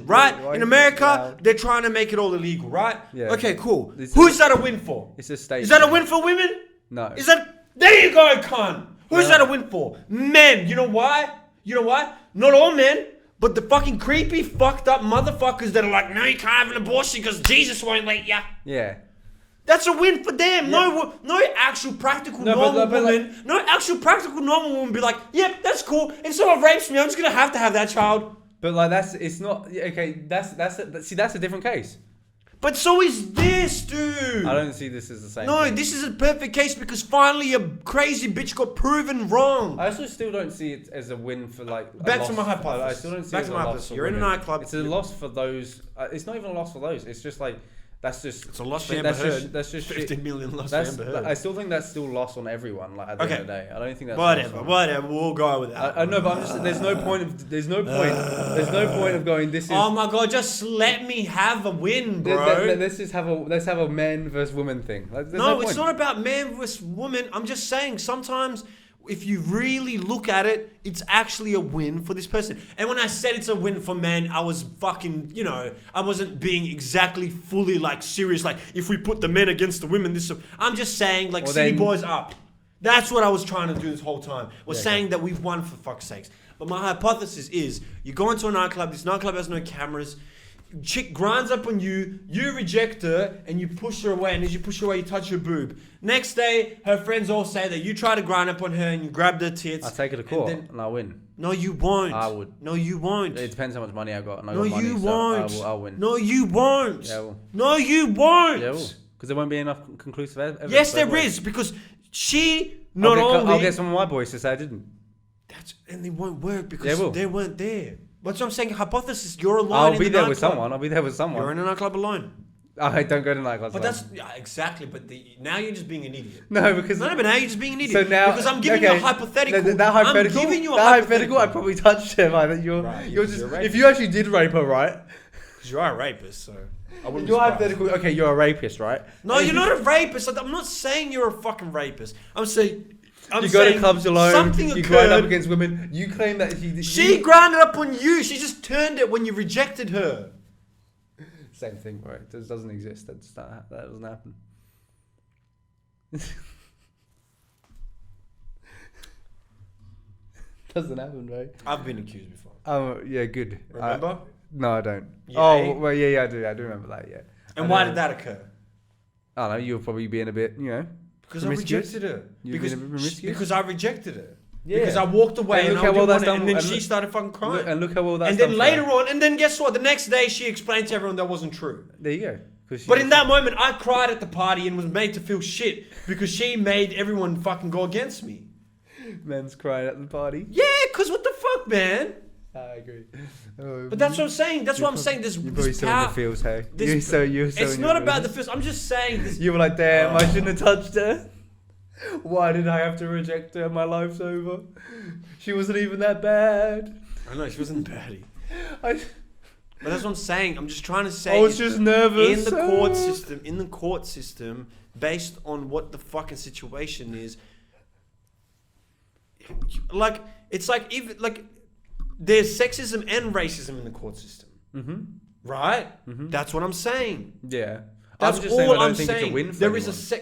Speaker 1: Right? In America, they're trying to make it all illegal. Right?
Speaker 2: Yeah.
Speaker 1: Okay. Cool. Who's that a win for?
Speaker 2: It's a state.
Speaker 1: Is that a win for women?
Speaker 2: No.
Speaker 1: Is that? There you go, cunt. Who's that a win for? Men. You know why? Not all men. But the fucking creepy, fucked up motherfuckers that are like, no, you can't have an abortion because Jesus won't let ya.
Speaker 2: Yeah.
Speaker 1: That's a win for them. Yeah. No actual practical normal woman. No actual practical normal woman be like, yep, that's cool. If someone rapes me, I'm just gonna have that child.
Speaker 2: But like it's not okay. That's a different case.
Speaker 1: But so is this, dude.
Speaker 2: I don't see this as the same.
Speaker 1: No,
Speaker 2: thing.
Speaker 1: This is a perfect case because finally a crazy bitch got proven wrong.
Speaker 2: I also still don't see it as a win for like.
Speaker 1: Back to my hypothesis.
Speaker 2: I still don't see it as a loss for
Speaker 1: You're in a nightclub.
Speaker 2: It's a loss for those. It's not even a loss for those. It's just like. It's
Speaker 1: a loss for Amber Heard.
Speaker 2: That's just
Speaker 1: 15 million loss for Amber Heard.
Speaker 2: I still think that's still loss on everyone. Like at the end of the day, I don't think that's
Speaker 1: whatever. We'll go with that.
Speaker 2: I know, but I'm just. There's no point of going. This is.
Speaker 1: Oh my god! Just let me have a win, bro.
Speaker 2: Let's have a man versus woman thing.
Speaker 1: No, it's not about man versus woman. I'm just saying sometimes if you really look at it, it's actually a win for this person. And when I said it's a win for men, I was fucking, I wasn't being exactly fully like serious. Like if we put the men against the women, I'm just saying like city boys up. That's what I was trying to do this whole time. Was saying that we've won for fuck's sakes. But my hypothesis is you go into a nightclub, this nightclub has no cameras, chick grinds up on you, you reject her, and you push her away, and as you push her away, you touch her boob. Next day, her friends all say that you try to grind up on her and you grabbed her tits.
Speaker 2: I'll take her to court and I'll win.
Speaker 1: No, you won't.
Speaker 2: I would.
Speaker 1: No, you won't.
Speaker 2: It depends how much money I got. And I
Speaker 1: No,
Speaker 2: got money,
Speaker 1: you
Speaker 2: so
Speaker 1: won't.
Speaker 2: I'll win.
Speaker 1: No, you won't.
Speaker 2: Yeah, I will.
Speaker 1: No, you won't.
Speaker 2: Yeah, I will. Because there won't be enough conclusive evidence.
Speaker 1: Yes, there is, because she not only...
Speaker 2: I'll get some of my boys to say I didn't.
Speaker 1: And it won't work because they weren't there. That's what I'm saying. Hypothesis, you're alone.
Speaker 2: I'll be there with someone. I'll be there with someone.
Speaker 1: You're in a nightclub alone.
Speaker 2: I don't go to nightclubs.
Speaker 1: But that's exactly. But now you're just being an idiot.
Speaker 2: No, because
Speaker 1: but now you're just being an idiot.
Speaker 2: So now,
Speaker 1: because I'm giving you a hypothetical.
Speaker 2: That hypothetical.
Speaker 1: I'm giving you a
Speaker 2: hypothetical. I probably touched her. You're just. If you actually did rape her, right?
Speaker 1: Because you are a rapist, so.
Speaker 2: You're hypothetical. Okay, you're a rapist, right?
Speaker 1: No, you're not a rapist. I'm not saying you're a fucking rapist. I'm saying.
Speaker 2: You go to clubs alone. You grind up against women. You claim that
Speaker 1: she grinded up on you. She just turned it when you rejected her.
Speaker 2: Same thing, right? It doesn't exist. That doesn't happen. Doesn't happen, right?
Speaker 1: I've been accused before.
Speaker 2: Yeah, good.
Speaker 1: Remember?
Speaker 2: No, I don't.
Speaker 1: Yeah.
Speaker 2: Well, yeah, I do. I do remember that. Yeah.
Speaker 1: And why did that occur?
Speaker 2: I don't know. You were probably being a bit,
Speaker 1: Because I rejected her. Because I rejected her.
Speaker 2: Yeah.
Speaker 1: Because I walked away and then she started fucking crying.
Speaker 2: And look how well that's
Speaker 1: and then later on, and then guess what? The next day she explained to everyone that wasn't true.
Speaker 2: There you go.
Speaker 1: But in that moment, I cried at the party and was made to feel shit because she made everyone fucking go against me.
Speaker 2: Men's crying at the party.
Speaker 1: Yeah, because what the fuck, man?
Speaker 2: I agree.
Speaker 1: But that's what I'm saying. That's what I'm saying.
Speaker 2: You're probably so in the feels, hey? You're so
Speaker 1: it's not about the feels. I'm just saying this.
Speaker 2: You were like, damn, I shouldn't have touched her. Why did I have to reject her? My life's over. She wasn't even that bad.
Speaker 1: I know, she wasn't baddie. But that's what I'm saying. I'm just trying to say.
Speaker 2: I was just nervous.
Speaker 1: In the court system, based on what the fucking situation is, like, it's like, even, like, there's sexism and racism in the court system. Mm-hmm. Right? Mm-hmm. That's what I'm saying.
Speaker 2: Yeah.
Speaker 1: That's
Speaker 2: I'm just
Speaker 1: all
Speaker 2: saying I don't
Speaker 1: I'm
Speaker 2: think
Speaker 1: saying.
Speaker 2: It's a win for
Speaker 1: there
Speaker 2: anyone.
Speaker 1: is a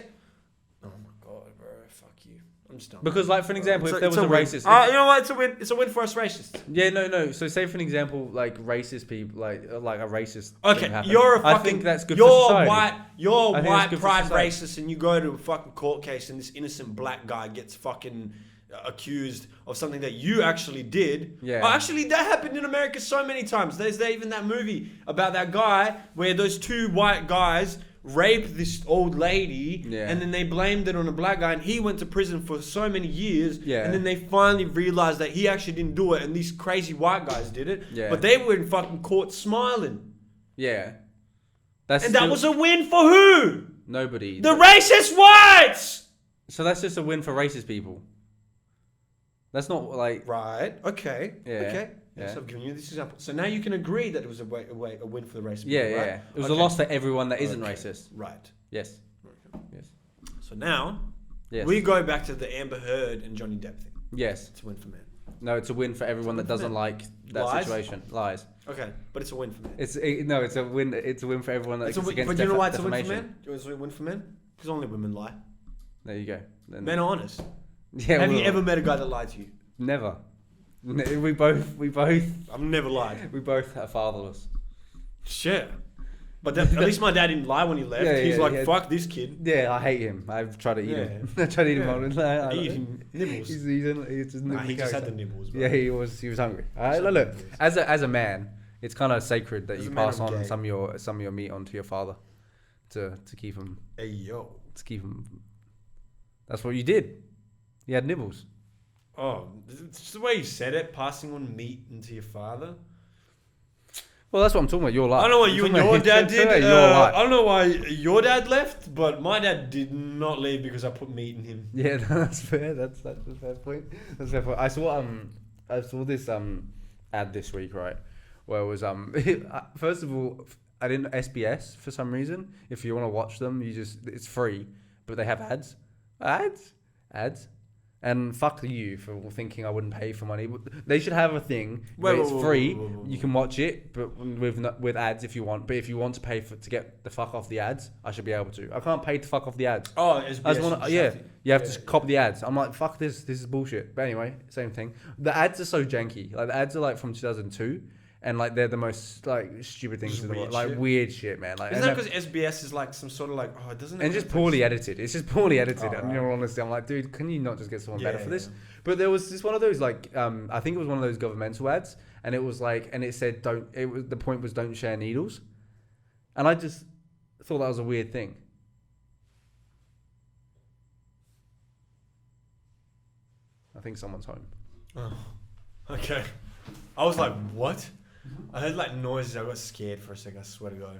Speaker 1: Oh my god, bro! Fuck you. I'm just done.
Speaker 2: Because, like, for an example, if there was a racist,
Speaker 1: you know what? It's a win. It's a win for us racists.
Speaker 2: Yeah, no. So, say for an example, like racist people, like a racist.
Speaker 1: Okay,
Speaker 2: thing happened.
Speaker 1: you're a fucking.
Speaker 2: I think that's good for society.
Speaker 1: You're white pride racist, and you go to a fucking court case, and this innocent black guy gets fucking accused of something that you actually did.
Speaker 2: Yeah.
Speaker 1: Oh, actually, that happened in America so many times. There's even that movie about that guy where those two white guys raped this old lady, and then they blamed it on a black guy, and he went to prison for so many years, and then they finally realized that he actually didn't do it, and these crazy white guys did it, but they were in fucking court smiling.
Speaker 2: Yeah.
Speaker 1: That was a win for who?
Speaker 2: Nobody.
Speaker 1: The racist whites!
Speaker 2: So that's just a win for racist people. That's not like...
Speaker 1: Right, okay,
Speaker 2: yeah.
Speaker 1: Okay. Yes, I've given you this example. So now you can agree that it was a win for the racist people,
Speaker 2: right?
Speaker 1: Yeah.
Speaker 2: It was a loss for everyone that isn't racist.
Speaker 1: Right.
Speaker 2: Yes. Yes.
Speaker 1: So now, we go back to the Amber Heard and Johnny Depp thing.
Speaker 2: Yes.
Speaker 1: It's a win for men.
Speaker 2: No, it's a win for everyone that doesn't like that situation. Lies.
Speaker 1: Okay, but it's a win for men.
Speaker 2: It's a win. It's a win for everyone that's against
Speaker 1: But you know why it's
Speaker 2: defamation.
Speaker 1: a win for men? It's a win for men because only women lie.
Speaker 2: There you go. Then,
Speaker 1: men are honest.
Speaker 2: Yeah.
Speaker 1: Have you ever met a guy that lied to you?
Speaker 2: Never. We both.
Speaker 1: I've never lied.
Speaker 2: We both are fatherless.
Speaker 1: Shit. But at least my dad didn't lie when he left. He's like, fuck this kid.
Speaker 2: Yeah, I hate him. I've tried to eat him. I tried to eat him. I
Speaker 1: eat him nibbles.
Speaker 2: He
Speaker 1: just had the nibbles. Bro.
Speaker 2: Yeah, he was hungry. Look, as a man, it's kind of sacred that you pass on some of your meat onto your father to keep him.
Speaker 1: Hey yo.
Speaker 2: To keep him. That's what you did. You had nibbles.
Speaker 1: Oh, it's just the way you said it, passing on meat into your father.
Speaker 2: Well, that's what I'm talking about. Your life.
Speaker 1: I don't know what you and your dad did. I don't know why your dad left, but my dad did not leave because I put meat in him.
Speaker 2: Yeah, that's fair. That's a fair point. That's a fair point. I saw this ad this week, right? Where it was first of all, I didn't SBS for some reason. If you want to watch them, it's free, but they have ads. And fuck you for thinking I wouldn't pay for money. They should have a thing
Speaker 1: Wait,
Speaker 2: where it's free.
Speaker 1: wait.
Speaker 2: You can watch it, but with ads if you want. But if you want to pay to get the fuck off the ads, I should be able to. I can't pay to fuck off the ads.
Speaker 1: Oh,
Speaker 2: I just want to, you have to
Speaker 1: yeah.
Speaker 2: cop the ads. I'm like, fuck this. This is bullshit. But anyway, same thing. The ads are so janky. Like the ads are like from 2002. And like they're the most like stupid things
Speaker 1: Just
Speaker 2: in the world,
Speaker 1: weird
Speaker 2: like
Speaker 1: shit.
Speaker 2: weird shit, man. Like,
Speaker 1: Isn't that because SBS is like some sort of like, oh, it doesn't.
Speaker 2: and just poorly edited. It's just poorly edited.
Speaker 1: Oh,
Speaker 2: and in all honesty, I'm like, dude, can you not just get someone better for this?
Speaker 1: Yeah.
Speaker 2: But there was this one of those like, I think it was one of those governmental ads, and it was like, and it said don't. It was the point was don't share needles, and I just thought that was a weird thing. I think someone's home.
Speaker 1: Oh, okay. I was like, what? I heard like noises. I got scared for a second. I swear to God.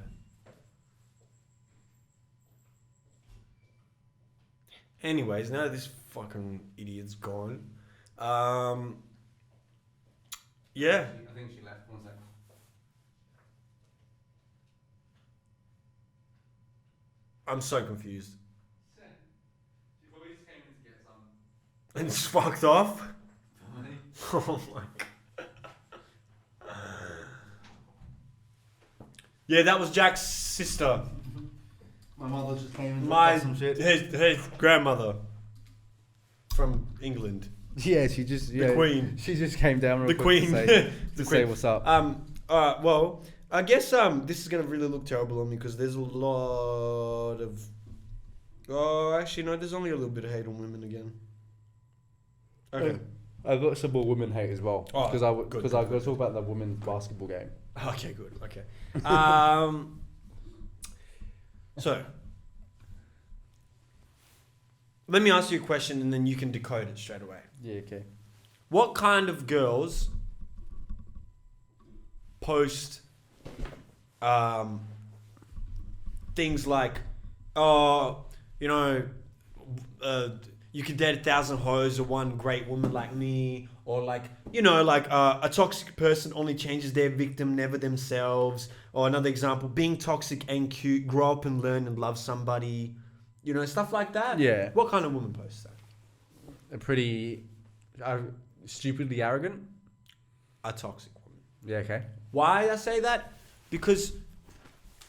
Speaker 1: Anyways, now this fucking idiot's gone. Yeah.
Speaker 2: I think she left. 1 second.
Speaker 1: I'm so confused.
Speaker 2: She probably just came in to get some.
Speaker 1: And just fucked off. Oh my God. Yeah, that was Jack's sister.
Speaker 2: My mother just came in to
Speaker 1: My
Speaker 2: get some shit.
Speaker 1: his grandmother from England.
Speaker 2: Yeah, she just
Speaker 1: The Queen.
Speaker 2: She just came down real
Speaker 1: The
Speaker 2: quick
Speaker 1: Queen.
Speaker 2: to say,
Speaker 1: The
Speaker 2: say
Speaker 1: Queen.
Speaker 2: what's up.
Speaker 1: Well, I guess this is gonna really look terrible on me because there's a lot of. Oh, actually no, there's only a little bit of hate on women again. Okay.
Speaker 2: I got some more women hate as well
Speaker 1: Oh,
Speaker 2: because
Speaker 1: good,
Speaker 2: because
Speaker 1: good,
Speaker 2: I got to talk about the women's basketball game.
Speaker 1: Okay, good. Okay. So, let me ask you a question and then you can decode it straight away.
Speaker 2: Yeah, okay.
Speaker 1: What kind of girls post things like, oh, you know, you could date 1,000 hoes or one great woman like me, or like, you know, like a toxic person only changes their victim, never themselves. Or another example, being toxic and cute, grow up and learn and love somebody, you know, stuff like that.
Speaker 2: Yeah.
Speaker 1: What kind of woman posts that?
Speaker 2: A pretty stupidly arrogant.
Speaker 1: A toxic woman.
Speaker 2: Yeah, okay.
Speaker 1: Why I say that? Because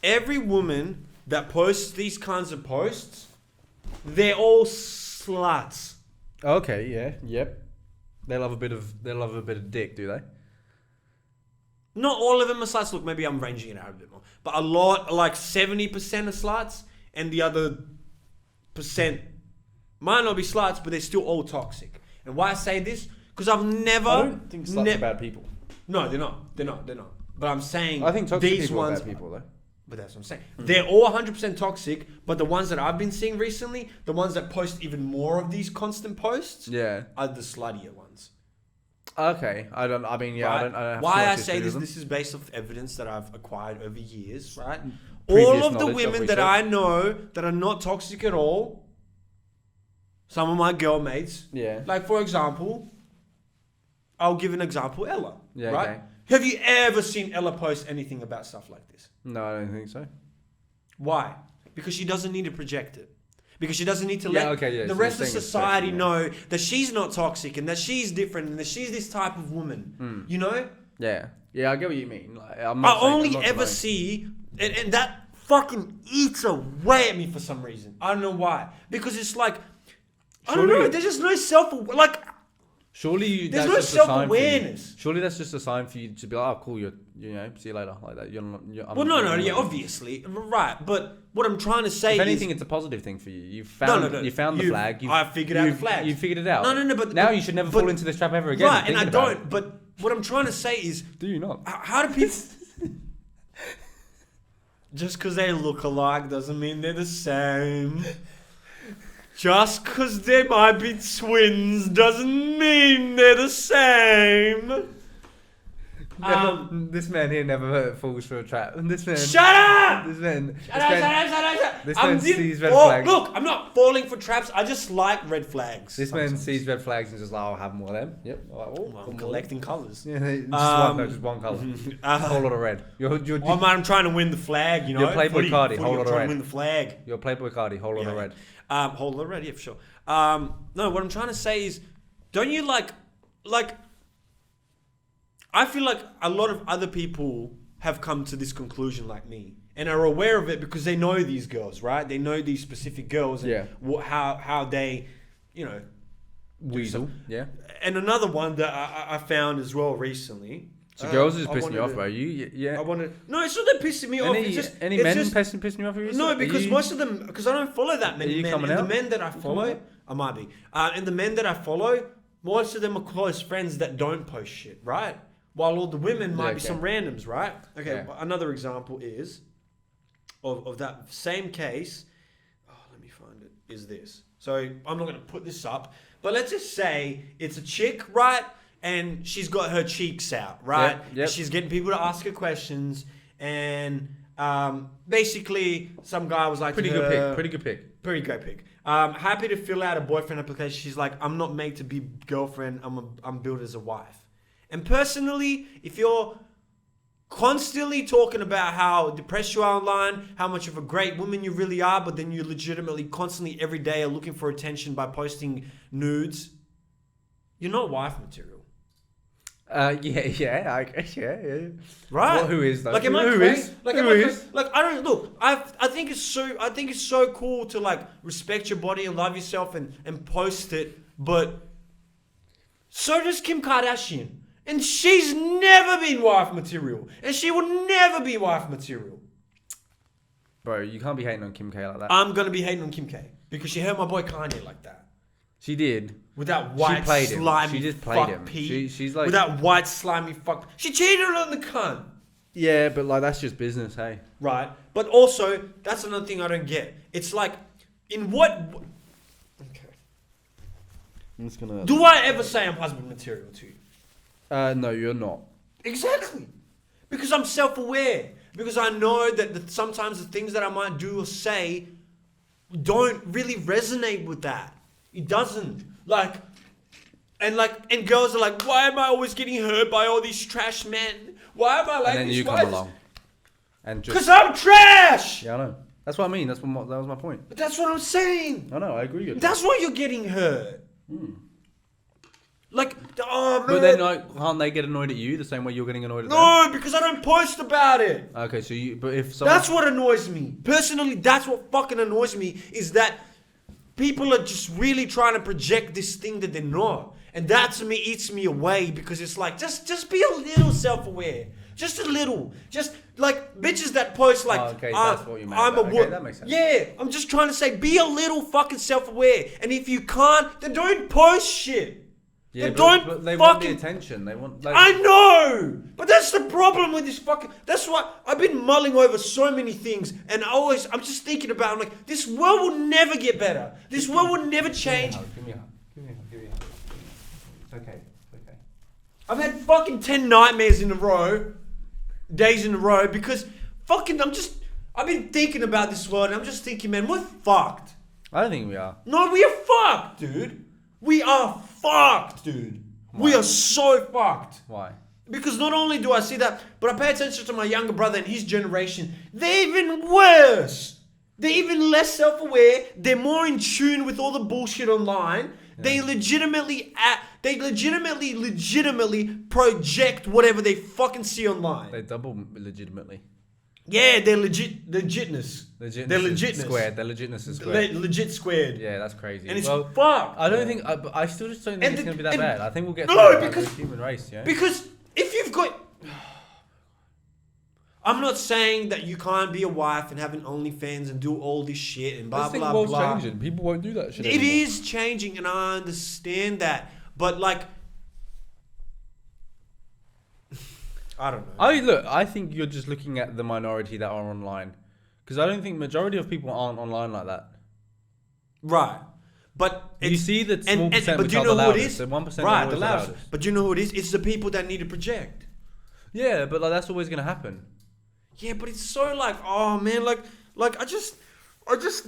Speaker 1: every woman that posts these kinds of posts, they're all sluts.
Speaker 2: Okay, yeah, yep. They love a bit of dick, do they?
Speaker 1: Not all of them are sluts. Look, maybe I'm ranging it out a bit more. But a lot, like 70% are sluts, and the other percent might not be sluts, but they're still all toxic. And why I say this? Because I've never...
Speaker 2: I don't think sluts are bad people.
Speaker 1: No, they're not. They're not. But I'm saying
Speaker 2: I think toxic
Speaker 1: these
Speaker 2: people
Speaker 1: ones...
Speaker 2: are bad people, though.
Speaker 1: But that's what I'm saying. They're all 100% toxic, but the ones that I've been seeing recently, the ones that post even more of these constant posts,
Speaker 2: Yeah.
Speaker 1: are the sluttier ones.
Speaker 2: Okay. I don't have
Speaker 1: Right?
Speaker 2: to
Speaker 1: Why
Speaker 2: watch
Speaker 1: I
Speaker 2: this
Speaker 1: say
Speaker 2: video
Speaker 1: this,
Speaker 2: of them.
Speaker 1: this is based off evidence that I've acquired over years, right?
Speaker 2: Previous
Speaker 1: All of the
Speaker 2: knowledge,
Speaker 1: women
Speaker 2: not
Speaker 1: that
Speaker 2: research.
Speaker 1: I know that are not toxic at all, some of my girl mates,
Speaker 2: Yeah.
Speaker 1: like for example, I'll give an example, Ella,
Speaker 2: Yeah,
Speaker 1: right?
Speaker 2: okay.
Speaker 1: Have you ever seen Ella post anything about stuff like this?
Speaker 2: No, I don't think so.
Speaker 1: Why? Because she doesn't need to project it. Because she doesn't need to
Speaker 2: Yeah,
Speaker 1: let
Speaker 2: okay, yeah,
Speaker 1: the
Speaker 2: so
Speaker 1: rest
Speaker 2: you're
Speaker 1: of
Speaker 2: saying it's
Speaker 1: society
Speaker 2: projection,
Speaker 1: know that she's not toxic and that she's different and that she's this type of woman. You know?
Speaker 2: Yeah. Yeah, I get what you mean. Like, I'm
Speaker 1: I
Speaker 2: not saying-
Speaker 1: only
Speaker 2: I'm not
Speaker 1: ever
Speaker 2: denying-
Speaker 1: see, and that fucking eats away at me for some reason. I don't know why. Because it's like, I don't
Speaker 2: Surely-
Speaker 1: know, there's just no like,
Speaker 2: Surely
Speaker 1: There's
Speaker 2: that's
Speaker 1: no
Speaker 2: just a sign for you.
Speaker 1: self-awareness.
Speaker 2: Surely that's just a sign for you to be like, oh, cool, you know, see you later, like that. I'm
Speaker 1: well,
Speaker 2: not
Speaker 1: no,
Speaker 2: doing
Speaker 1: yeah,
Speaker 2: it.
Speaker 1: obviously, right. But what I'm trying to say
Speaker 2: If anything,
Speaker 1: is,
Speaker 2: it's a positive thing for you. You found, you found the flag.
Speaker 1: I figured out the flag.
Speaker 2: You figured it out.
Speaker 1: No, but
Speaker 2: now you should never fall into this trap ever again.
Speaker 1: Right, and I
Speaker 2: thinking about
Speaker 1: don't. But what I'm trying to say is,
Speaker 2: it. Do you not?
Speaker 1: how do people? Just because they look alike doesn't mean they're the same. Just because they might be twins doesn't mean they're the same.
Speaker 2: This man here never falls for a trap. This man.
Speaker 1: Shut up!
Speaker 2: This man.
Speaker 1: Shut up!
Speaker 2: This man sees red flags.
Speaker 1: Look, I'm not falling for traps. I just like red flags.
Speaker 2: This man sees red flags and just like, I'll have more of them. Yep.
Speaker 1: I'm collecting colours.
Speaker 2: Yeah, just one colour. A whole lot of red.
Speaker 1: I'm trying to win the flag, you know.
Speaker 2: You're Playboy Cardi, whole lot of red.
Speaker 1: I'm trying to win the flag.
Speaker 2: You're Playboy Cardi, whole lot of red.
Speaker 1: Whole lot of red, yeah, for sure. No, what I'm trying to say is, don't you like, I feel like a lot of other people have come to this conclusion like me and are aware of it because they know these girls, right? They know these specific girls and how they, you know,
Speaker 2: weasel. Yeah.
Speaker 1: And another one that I found as well recently.
Speaker 2: So girls is pissing you off, bro. Yeah.
Speaker 1: No, it's not that pissing me off. It's just
Speaker 2: any men pissing you off?
Speaker 1: No, because most of them, because I don't follow that many men. And the men that I follow, I might be. And the men that I follow, most of them are close friends that don't post shit, right? While all the women might be some randoms, right? Okay, another example is of that same case. Oh, let me find it. Is this? So I'm not going to put this up, but let's just say it's a chick, right? And she's got her cheeks out, right?
Speaker 2: Yep.
Speaker 1: She's getting people to ask her questions, and basically some guy was like,
Speaker 2: Pretty good pick.
Speaker 1: Happy to fill out a boyfriend application. She's like, I'm not made to be girlfriend. I'm built as a wife. And personally, if you're constantly talking about how depressed you are online, how much of a great woman you really are, but then you legitimately constantly every day are looking for attention by posting nudes, you're not wife material.
Speaker 2: I agree. Yeah.
Speaker 1: Right?
Speaker 2: Well, who is though?
Speaker 1: Like, am I
Speaker 2: who
Speaker 1: crazy?
Speaker 2: is?
Speaker 1: Like,
Speaker 2: who is?
Speaker 1: Like, I don't look. I think it's so cool to like respect your body and love yourself and post it, but so does Kim Kardashian. And she's never been wife material. And she will never be wife material.
Speaker 2: Bro, you can't be hating on Kim K like that.
Speaker 1: I'm going to be hating on Kim K. Because she hurt my boy Kanye like that.
Speaker 2: She did.
Speaker 1: With that white, slimy
Speaker 2: She just played him.
Speaker 1: Pete.
Speaker 2: She's like...
Speaker 1: With that white, slimy fuck... She cheated on the cunt.
Speaker 2: Yeah, but like, that's just business, hey?
Speaker 1: Right. But also, that's another thing I don't get. It's like, in what... Okay.
Speaker 2: I'm just gonna...
Speaker 1: Do I ever say I'm husband material to you?
Speaker 2: No, you're not.
Speaker 1: Exactly. Because I'm self-aware. Because I know that sometimes the things that I might do or say don't really resonate with that. It doesn't. And girls are like, why am I always getting hurt by all these trash men? Why am I like this?
Speaker 2: And then you come along. And just...
Speaker 1: Because I'm trash!
Speaker 2: Yeah, I know. That's what I mean. That was my point.
Speaker 1: But that's what I'm saying.
Speaker 2: I know, I agree with you.
Speaker 1: That's why you're getting hurt. Like, oh man.
Speaker 2: But then, like, can't they get annoyed at you the same way you're getting annoyed at them?
Speaker 1: No, because I don't post about it.
Speaker 2: Okay, so but if someone...
Speaker 1: That's what annoys me. Personally, that's what fucking annoys me, is that people are just really trying to project this thing that they're not. And that to me eats me away, because it's like, just be a little self-aware. Just a little. Just like bitches that post like,
Speaker 2: that's what you meant.
Speaker 1: I'm a woman.
Speaker 2: That makes sense.
Speaker 1: Yeah, I'm just trying to say, be a little fucking self-aware. And if you can't, then don't post shit.
Speaker 2: Yeah,
Speaker 1: but
Speaker 2: they want the attention. They want. Like,
Speaker 1: I know, but that's the problem with this fucking. That's why I've been mulling over so many things, and I'm just thinking about. I'm like, this world will never get better. This world will never change.
Speaker 2: Give me a hug. It's okay.
Speaker 1: I've had fucking 10 nightmares in a row, days in a row, because fucking I've been thinking about this world, and I'm just thinking, man, we're fucked.
Speaker 2: I don't think we are.
Speaker 1: No, we are fucked, dude. We are fucked, dude.
Speaker 2: Why?
Speaker 1: We are so fucked.
Speaker 2: Why?
Speaker 1: Because not only do I see that, but I pay attention to my younger brother and his generation. They're even worse. They're even less self-aware. They're more in tune with all the bullshit online. Yeah. They legitimately project whatever they fucking see online.
Speaker 2: They double legitimately.
Speaker 1: Yeah, they're legitness. They're legitness.
Speaker 2: Squared. Their legitness is squared.
Speaker 1: They're legit squared.
Speaker 2: Yeah, that's crazy.
Speaker 1: And it's fucked.
Speaker 2: I don't think... I still just don't think it's going to be that bad. I think we'll get
Speaker 1: because
Speaker 2: the human race, yeah?
Speaker 1: Because if you've got... I'm not saying that you can't be a wife and have an OnlyFans and do all this shit and blah, blah, blah. I think the world's
Speaker 2: changing. People won't do that shit
Speaker 1: anymore.
Speaker 2: It
Speaker 1: is changing, and I understand that. But, like... I don't know.
Speaker 2: I think you're just looking at the minority that are online. Because I don't think majority of people aren't online like that.
Speaker 1: Right. But
Speaker 2: you see that small percent
Speaker 1: but
Speaker 2: which
Speaker 1: do you
Speaker 2: are
Speaker 1: know
Speaker 2: the
Speaker 1: who it
Speaker 2: loudest.
Speaker 1: is?
Speaker 2: So 1%
Speaker 1: right,
Speaker 2: are
Speaker 1: the
Speaker 2: the
Speaker 1: loudest.
Speaker 2: loudest.
Speaker 1: But do you know who it is? It's the people that need to project.
Speaker 2: Yeah, but like that's always gonna happen.
Speaker 1: Yeah, but it's so like, oh man, like I just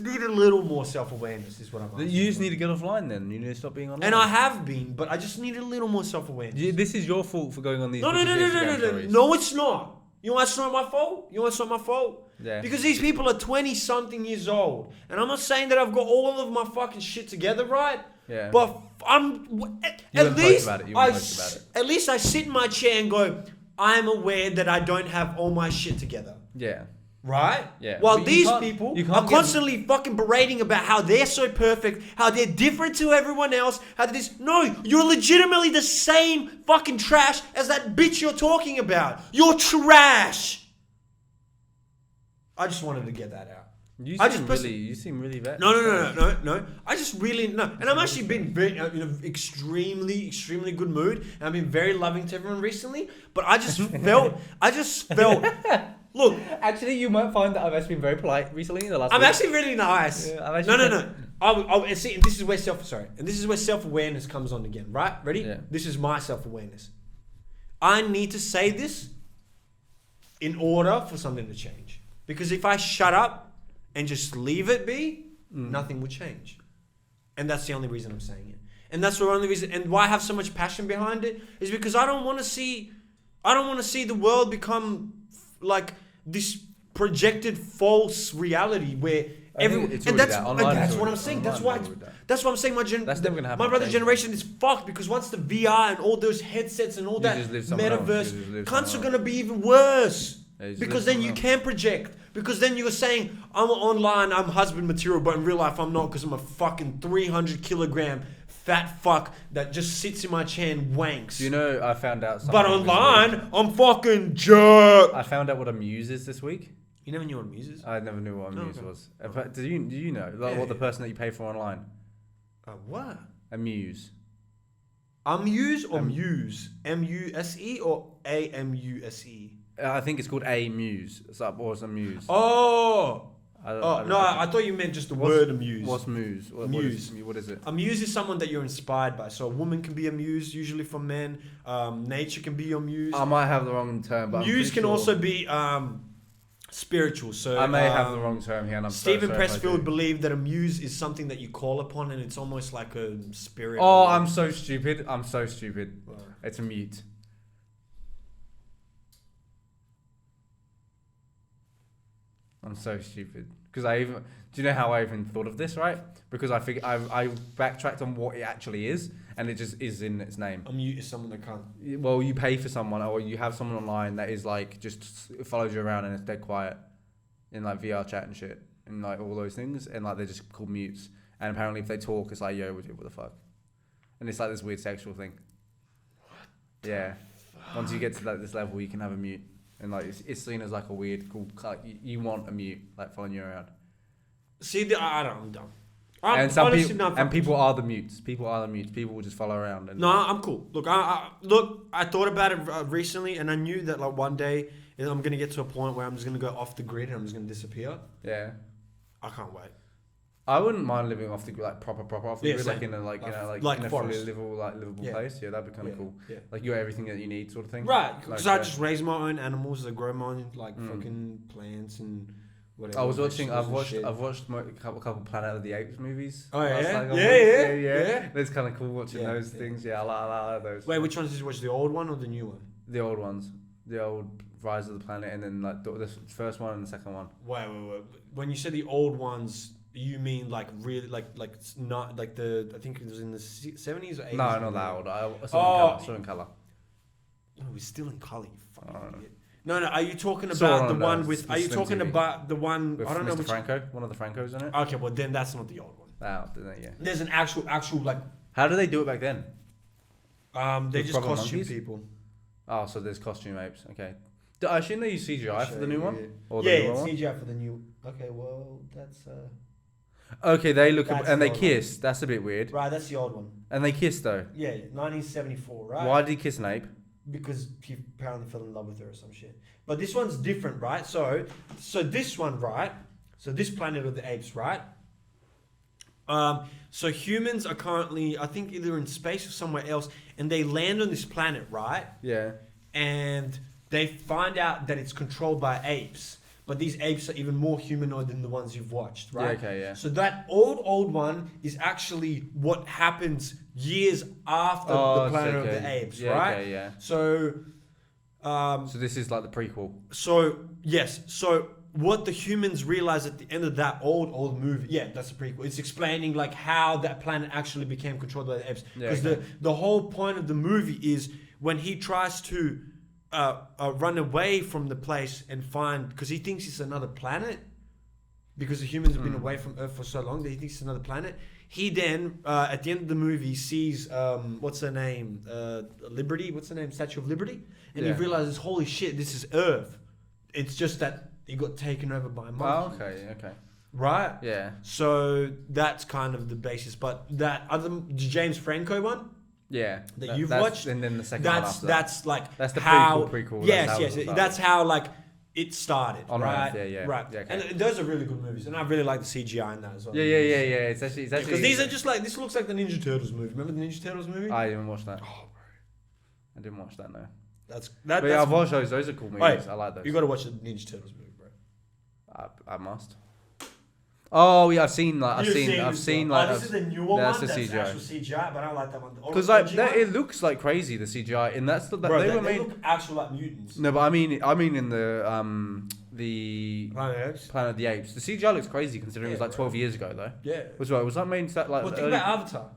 Speaker 1: need a little more self-awareness is what I'm asking.
Speaker 2: You just need to get offline then. You need to stop being online.
Speaker 1: And I have been, but I just need a little more self-awareness.
Speaker 2: This is your fault for going on these.
Speaker 1: No,
Speaker 2: Instagram stories.
Speaker 1: no, it's not. You know why it's not my fault?
Speaker 2: Yeah.
Speaker 1: Because these people are 20-something years old. And I'm not saying that I've got all of my fucking shit together, right?
Speaker 2: Yeah.
Speaker 1: But at least at least I sit in my chair and go, I am aware that I don't have all my shit together.
Speaker 2: Yeah.
Speaker 1: Right?
Speaker 2: Yeah.
Speaker 1: While
Speaker 2: But
Speaker 1: these people are constantly fucking berating about how they're so perfect, how they're different to everyone else, how this. No, you're legitimately the same fucking trash as that bitch you're talking about. You're trash. I just wanted to get that out.
Speaker 2: You seem really bad.
Speaker 1: No. I just really no, and I'm actually been very in an extremely good mood, and I've been very loving to everyone recently. But I just felt. Look,
Speaker 2: actually, you might find that I've actually been very polite recently in the last.
Speaker 1: I'm
Speaker 2: week.
Speaker 1: actually really nice.
Speaker 2: Yeah,
Speaker 1: No. And see, and this is where self-awareness comes on again. Right? Ready?
Speaker 2: Yeah.
Speaker 1: This is my self-awareness. I need to say this in order for something to change. Because if I shut up and just leave it be, nothing will change. And that's the only reason I'm saying it. And that's the only reason. And why I have so much passion behind it is because I don't want to see the world become like this projected false reality where that's what I'm saying. That's what I'm saying.
Speaker 2: That's never gonna happen.
Speaker 1: My brother's generation is fucked because once the VR and all those headsets and all that metaverse, cunts are gonna be even worse. Because then you can project. Because then you're saying, I'm online, I'm husband material, but in real life I'm not because I'm a fucking 300 kilogram fat fuck that just sits in my chair and wanks.
Speaker 2: You know, I found out something.
Speaker 1: But online, I'm fucking jerk.
Speaker 2: I found out what a muse is this week.
Speaker 1: You never knew what a muse is?
Speaker 2: I never knew what a muse was. Do you know what the person that you pay for online?
Speaker 1: What?
Speaker 2: A muse.
Speaker 1: Amuse or muse? M-U-S-E or A-M-U-S-E?
Speaker 2: I think it's called a muse. It's a muse.
Speaker 1: Oh! I thought you meant just the word amuse.
Speaker 2: What's muse? What is it?
Speaker 1: A muse is someone that you're inspired by. So a woman can be a muse, usually for men. Nature can be your muse.
Speaker 2: I might have the wrong term, but
Speaker 1: muse can also be spiritual. So
Speaker 2: I may have the wrong term here. And
Speaker 1: Stephen Pressfield believed that a muse is something that you call upon, and it's almost like a spirit.
Speaker 2: Oh, I'm so stupid. Wow. It's a mute. I'm so stupid because do you know how I even thought of this, right? Because I figured I backtracked on what it actually is, and it just is in its name.
Speaker 1: A mute is someone that can't.
Speaker 2: Well, you pay for someone, or you have someone online that is like just follows you around and it's dead quiet, in like VR chat and shit, and like all those things, and like they're just called mutes. And apparently, if they talk, it's like, yo, what the fuck? And it's like this weird sexual thing. Yeah. Once you get to this level, you can have a mute. And like it's seen as like a weird, cool. Like you want a mute, like following you around.
Speaker 1: See, I'm dumb.
Speaker 2: People are the mutes. People will just follow around. And
Speaker 1: no, I'm cool. Look, I thought about it recently, and I knew that like one day I'm gonna get to a point where I'm just gonna go off the grid and I'm just gonna disappear.
Speaker 2: Yeah.
Speaker 1: I can't wait.
Speaker 2: I wouldn't mind living off the like proper off the grid,
Speaker 1: same.
Speaker 2: like in a
Speaker 1: like
Speaker 2: in a
Speaker 1: forest.
Speaker 2: fully livable place. Yeah, that'd be kind of cool.
Speaker 1: Yeah.
Speaker 2: Like you got everything that you need, sort of thing.
Speaker 1: Right, because I just raise my own animals. I grow my own fucking plants and whatever.
Speaker 2: I've watched a couple Planet of the Apes movies.
Speaker 1: Oh yeah,
Speaker 2: yeah. It's kind of cool watching those things. Yeah, I like those.
Speaker 1: Wait, which ones did you watch? The old one or the new one?
Speaker 2: The old ones. The old Rise of the Planet, and then like the first one and the second one.
Speaker 1: Wait. When you said the old ones, you mean like really like not like the I think it was in the 70s or 80s?
Speaker 2: No, not that old. I saw it in colour.
Speaker 1: No, we're still in colour. You fucking idiot. No. Are you talking about the one with? Are you talking about the one?
Speaker 2: With
Speaker 1: I don't know
Speaker 2: Mr.
Speaker 1: which.
Speaker 2: Franco, one of the Francos in it.
Speaker 1: Okay, well then that's not the old one.
Speaker 2: Yeah.
Speaker 1: There's an actual like.
Speaker 2: How do they do it back then?
Speaker 1: They
Speaker 2: With
Speaker 1: just
Speaker 2: proper
Speaker 1: costume
Speaker 2: monkeys?
Speaker 1: people.
Speaker 2: Oh, so there's costume apes. Okay. I shouldn't they use CGI for the new one? Or
Speaker 1: Yeah,
Speaker 2: the newer
Speaker 1: it's
Speaker 2: one?
Speaker 1: CGI for the new. Okay, well that's.
Speaker 2: Okay, they look
Speaker 1: That's
Speaker 2: and they
Speaker 1: the old
Speaker 2: kiss. That's a bit weird.
Speaker 1: Right, that's the old one.
Speaker 2: And they kiss though.
Speaker 1: Yeah, 1974, right?
Speaker 2: Why did he kiss an ape?
Speaker 1: Because he apparently fell in love with her or some shit. But this one's different, right? So this one, right? So this Planet of the Apes, right? So humans are currently, I think, either in space or somewhere else, and they land on this planet, right?
Speaker 2: Yeah.
Speaker 1: And they find out that it's controlled by apes. But these apes are even more humanoid than the ones you've watched, right?
Speaker 2: Yeah, okay, yeah.
Speaker 1: So that old one is actually what happens years after the Planet of the Apes, right?
Speaker 2: Okay, yeah.
Speaker 1: So,
Speaker 2: So this is like the prequel.
Speaker 1: so yes, so what the humans realize at the end of that old movie, yeah, that's a prequel. It's explaining like how that planet actually became controlled by the apes.
Speaker 2: Yeah,
Speaker 1: Because the whole point of the movie is when he tries to run away from the place and find, because he thinks it's another planet, because the humans have been away from Earth for so long that he thinks it's another planet. He then, at the end of the movie, sees, what's her name? Liberty? What's her name? Statue of Liberty? And he realizes, holy shit, this is Earth. It's just that he got taken over by a monkey.
Speaker 2: Oh, okay.
Speaker 1: Right?
Speaker 2: Yeah.
Speaker 1: So that's kind of the basis. But that other, the James Franco one,
Speaker 2: Yeah.
Speaker 1: that you've watched,
Speaker 2: and then the second one after that.
Speaker 1: that's like
Speaker 2: That's the
Speaker 1: how,
Speaker 2: prequel.
Speaker 1: Yes. That's how like it started.
Speaker 2: On
Speaker 1: right?
Speaker 2: Earth, yeah.
Speaker 1: Right.
Speaker 2: Yeah, okay.
Speaker 1: And those are really good movies, and I really like the CGI in that as well.
Speaker 2: Yeah. It's actually
Speaker 1: Because these are just like, this looks like the Ninja Turtles movie. Remember the Ninja Turtles movie?
Speaker 2: I didn't watch that.
Speaker 1: Oh, bro.
Speaker 2: I didn't watch that, no.
Speaker 1: But
Speaker 2: But yeah, I've watched those. Those are cool movies.
Speaker 1: Wait,
Speaker 2: I like those.
Speaker 1: You got to watch the Ninja Turtles movie, bro.
Speaker 2: I must. Oh yeah, I've seen like
Speaker 1: This is the newer
Speaker 2: that's
Speaker 1: one.
Speaker 2: the
Speaker 1: That's
Speaker 2: CGI.
Speaker 1: actual CGI, but I don't like that one.
Speaker 2: Because like it looks like crazy, the CGI, and that's the
Speaker 1: Bro,
Speaker 2: they were
Speaker 1: they
Speaker 2: made.
Speaker 1: look actual like mutants.
Speaker 2: No, but I mean in the
Speaker 1: Right,
Speaker 2: Planet of the Apes. The CGI looks crazy considering it was like
Speaker 1: bro.
Speaker 2: 12 years ago though.
Speaker 1: Yeah.
Speaker 2: Was that made that like?
Speaker 1: Well, think
Speaker 2: early-
Speaker 1: about Avatar.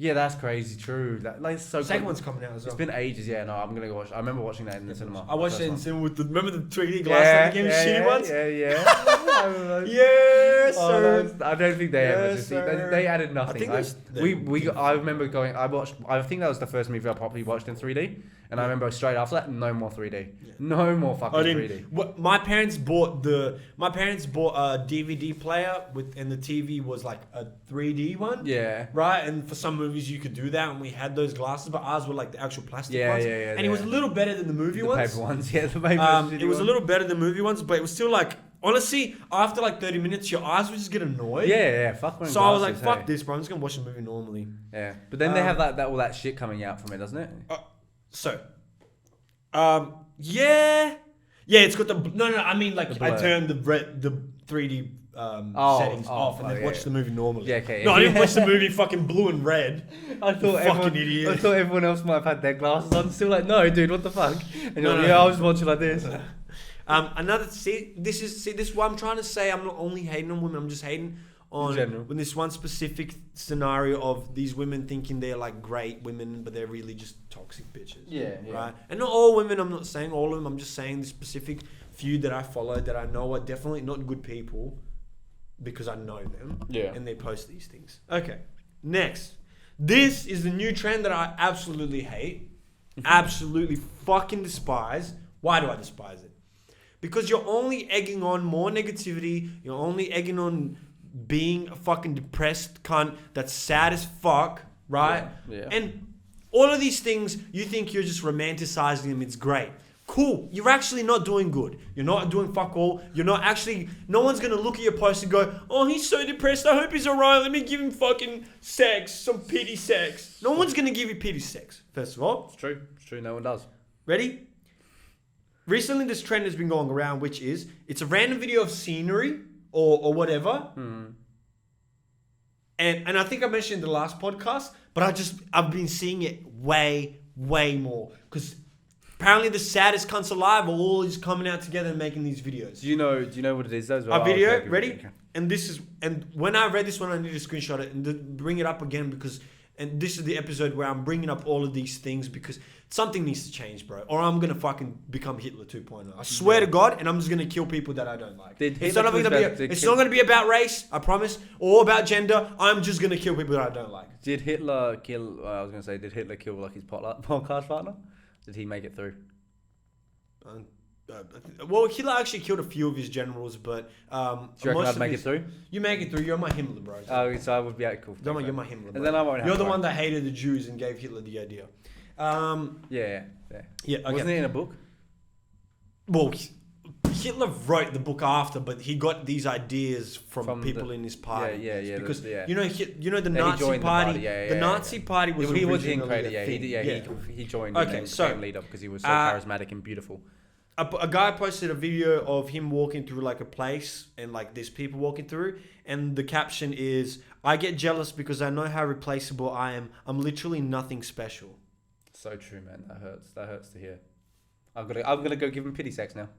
Speaker 2: Yeah, that's crazy. True. That like so.
Speaker 1: The second
Speaker 2: cool.
Speaker 1: one's coming out as well.
Speaker 2: It's been ages. Yeah, no, I'm gonna go watch. I remember watching that in the cinema.
Speaker 1: I watched
Speaker 2: the
Speaker 1: it in
Speaker 2: first
Speaker 1: cinema with the, remember the 3D
Speaker 2: one.
Speaker 1: glasses that became shitty ones?
Speaker 2: Yeah.
Speaker 1: Yes,
Speaker 2: Oh,
Speaker 1: sir.
Speaker 2: I don't think they ever
Speaker 1: Yes,
Speaker 2: just
Speaker 1: sir.
Speaker 2: they added nothing.
Speaker 1: I think
Speaker 2: I remember going. I think that was the first movie I properly watched in 3D, and I remember straight after that, no more 3D,
Speaker 1: Yeah.
Speaker 2: no more fucking
Speaker 1: I
Speaker 2: 3D.
Speaker 1: didn't. What my parents bought a DVD player with, and the TV was like a 3D one.
Speaker 2: Yeah.
Speaker 1: Right, and for some movies you could do that, and we had those glasses, but ours were like the actual plastic
Speaker 2: Yeah,
Speaker 1: ones.
Speaker 2: yeah,
Speaker 1: And it was a little better than the movie
Speaker 2: The
Speaker 1: ones.
Speaker 2: paper ones, yeah, the paper
Speaker 1: It was a little better than movie ones, but it was still like, honestly, after like 30 minutes, your eyes would just get annoyed.
Speaker 2: Yeah, fuck.
Speaker 1: So I was like, fuck this, bro. I'm just gonna watch the movie normally.
Speaker 2: Yeah, but then they have that all that shit coming out from it, doesn't it?
Speaker 1: Yeah, it's got the no. I mean, like
Speaker 2: The
Speaker 1: I
Speaker 2: blur.
Speaker 1: turned the 3D settings off and then watched the movie normally.
Speaker 2: Yeah, okay.
Speaker 1: No, I didn't watch the movie fucking blue and red.
Speaker 2: I thought
Speaker 1: fucking idiot.
Speaker 2: I thought everyone else might have had their glasses on. Still like, no, dude, what the fuck? And you're
Speaker 1: No,
Speaker 2: like,
Speaker 1: no.
Speaker 2: yeah, I was watching like this.
Speaker 1: This is what I'm trying to say. I'm not only hating on women. I'm just hating on
Speaker 2: In general.
Speaker 1: when this one specific scenario of these women thinking they're like great women, but they're really just toxic bitches.
Speaker 2: Yeah.
Speaker 1: Right. And not all women. I'm not saying all of them. I'm just saying the specific few that I follow that I know are definitely not good people because I know them.
Speaker 2: Yeah.
Speaker 1: And they post these things. Okay. Next. This is the new trend that I absolutely hate. Absolutely fucking despise. Why do I despise it? Because you're only egging on more negativity. You're only egging on being a fucking depressed cunt that's sad as fuck, right?
Speaker 2: Yeah.
Speaker 1: And all of these things, you think you're just romanticizing them. It's great. Cool. You're actually not doing good. You're not doing fuck all. You're not actually... No one's going to look at your post and go, oh, he's so depressed. I hope he's alright. Let me give him fucking sex. Some pity sex. No one's going to give you pity sex, first of all.
Speaker 2: It's true. It's true. No one does.
Speaker 1: Ready? Recently, this trend has been going around, which is it's a random video of scenery or whatever. And I think I mentioned in the last podcast, but I've been seeing it way
Speaker 2: more.
Speaker 1: because apparently the saddest cunts alive are all just coming out together and making these videos.
Speaker 2: Do you know what it is? Those
Speaker 1: A video, ready? And when I read this one, I need to screenshot it and bring it up again and this is the episode where I'm bringing up all of these things because something needs to change, bro. Or I'm going to fucking become Hitler 2.0. I swear to God, and I'm just going to kill people that I don't like. It's not going to be about race, I promise, or about gender. I'm just going to kill people that I don't like.
Speaker 2: Did Hitler kill... did Hitler kill like his podcast partner? Did he make it through?
Speaker 1: Well, Hitler actually killed a few of his generals, but...
Speaker 2: Do you reckon I'd make it through?
Speaker 1: You make it through. You're my Himmler, bro.
Speaker 2: Oh, so I would be cool.
Speaker 1: You're my Himmler, bro.
Speaker 2: And then I won't have
Speaker 1: You're the
Speaker 2: to
Speaker 1: one that hated the Jews and gave Hitler the idea.
Speaker 2: Yeah.
Speaker 1: Okay.
Speaker 2: Wasn't it in a book?
Speaker 1: Well, Hitler wrote the book after, but he got these ideas from people in his party.
Speaker 2: Yeah.
Speaker 1: Because
Speaker 2: yeah.
Speaker 1: you know the
Speaker 2: He
Speaker 1: Nazi
Speaker 2: joined
Speaker 1: party.
Speaker 2: the
Speaker 1: The Nazi party was
Speaker 2: he was the
Speaker 1: originally
Speaker 2: creator.
Speaker 1: a thing.
Speaker 2: He joined
Speaker 1: Okay,
Speaker 2: and
Speaker 1: so,
Speaker 2: became leader because he was so charismatic and beautiful.
Speaker 1: a guy posted a video of him walking through like a place and like there's people walking through, and the caption is, "I get jealous because I know how replaceable I am. I'm literally nothing special."
Speaker 2: So true, man. That hurts. That hurts to hear. I'm gonna go give him pity sex now.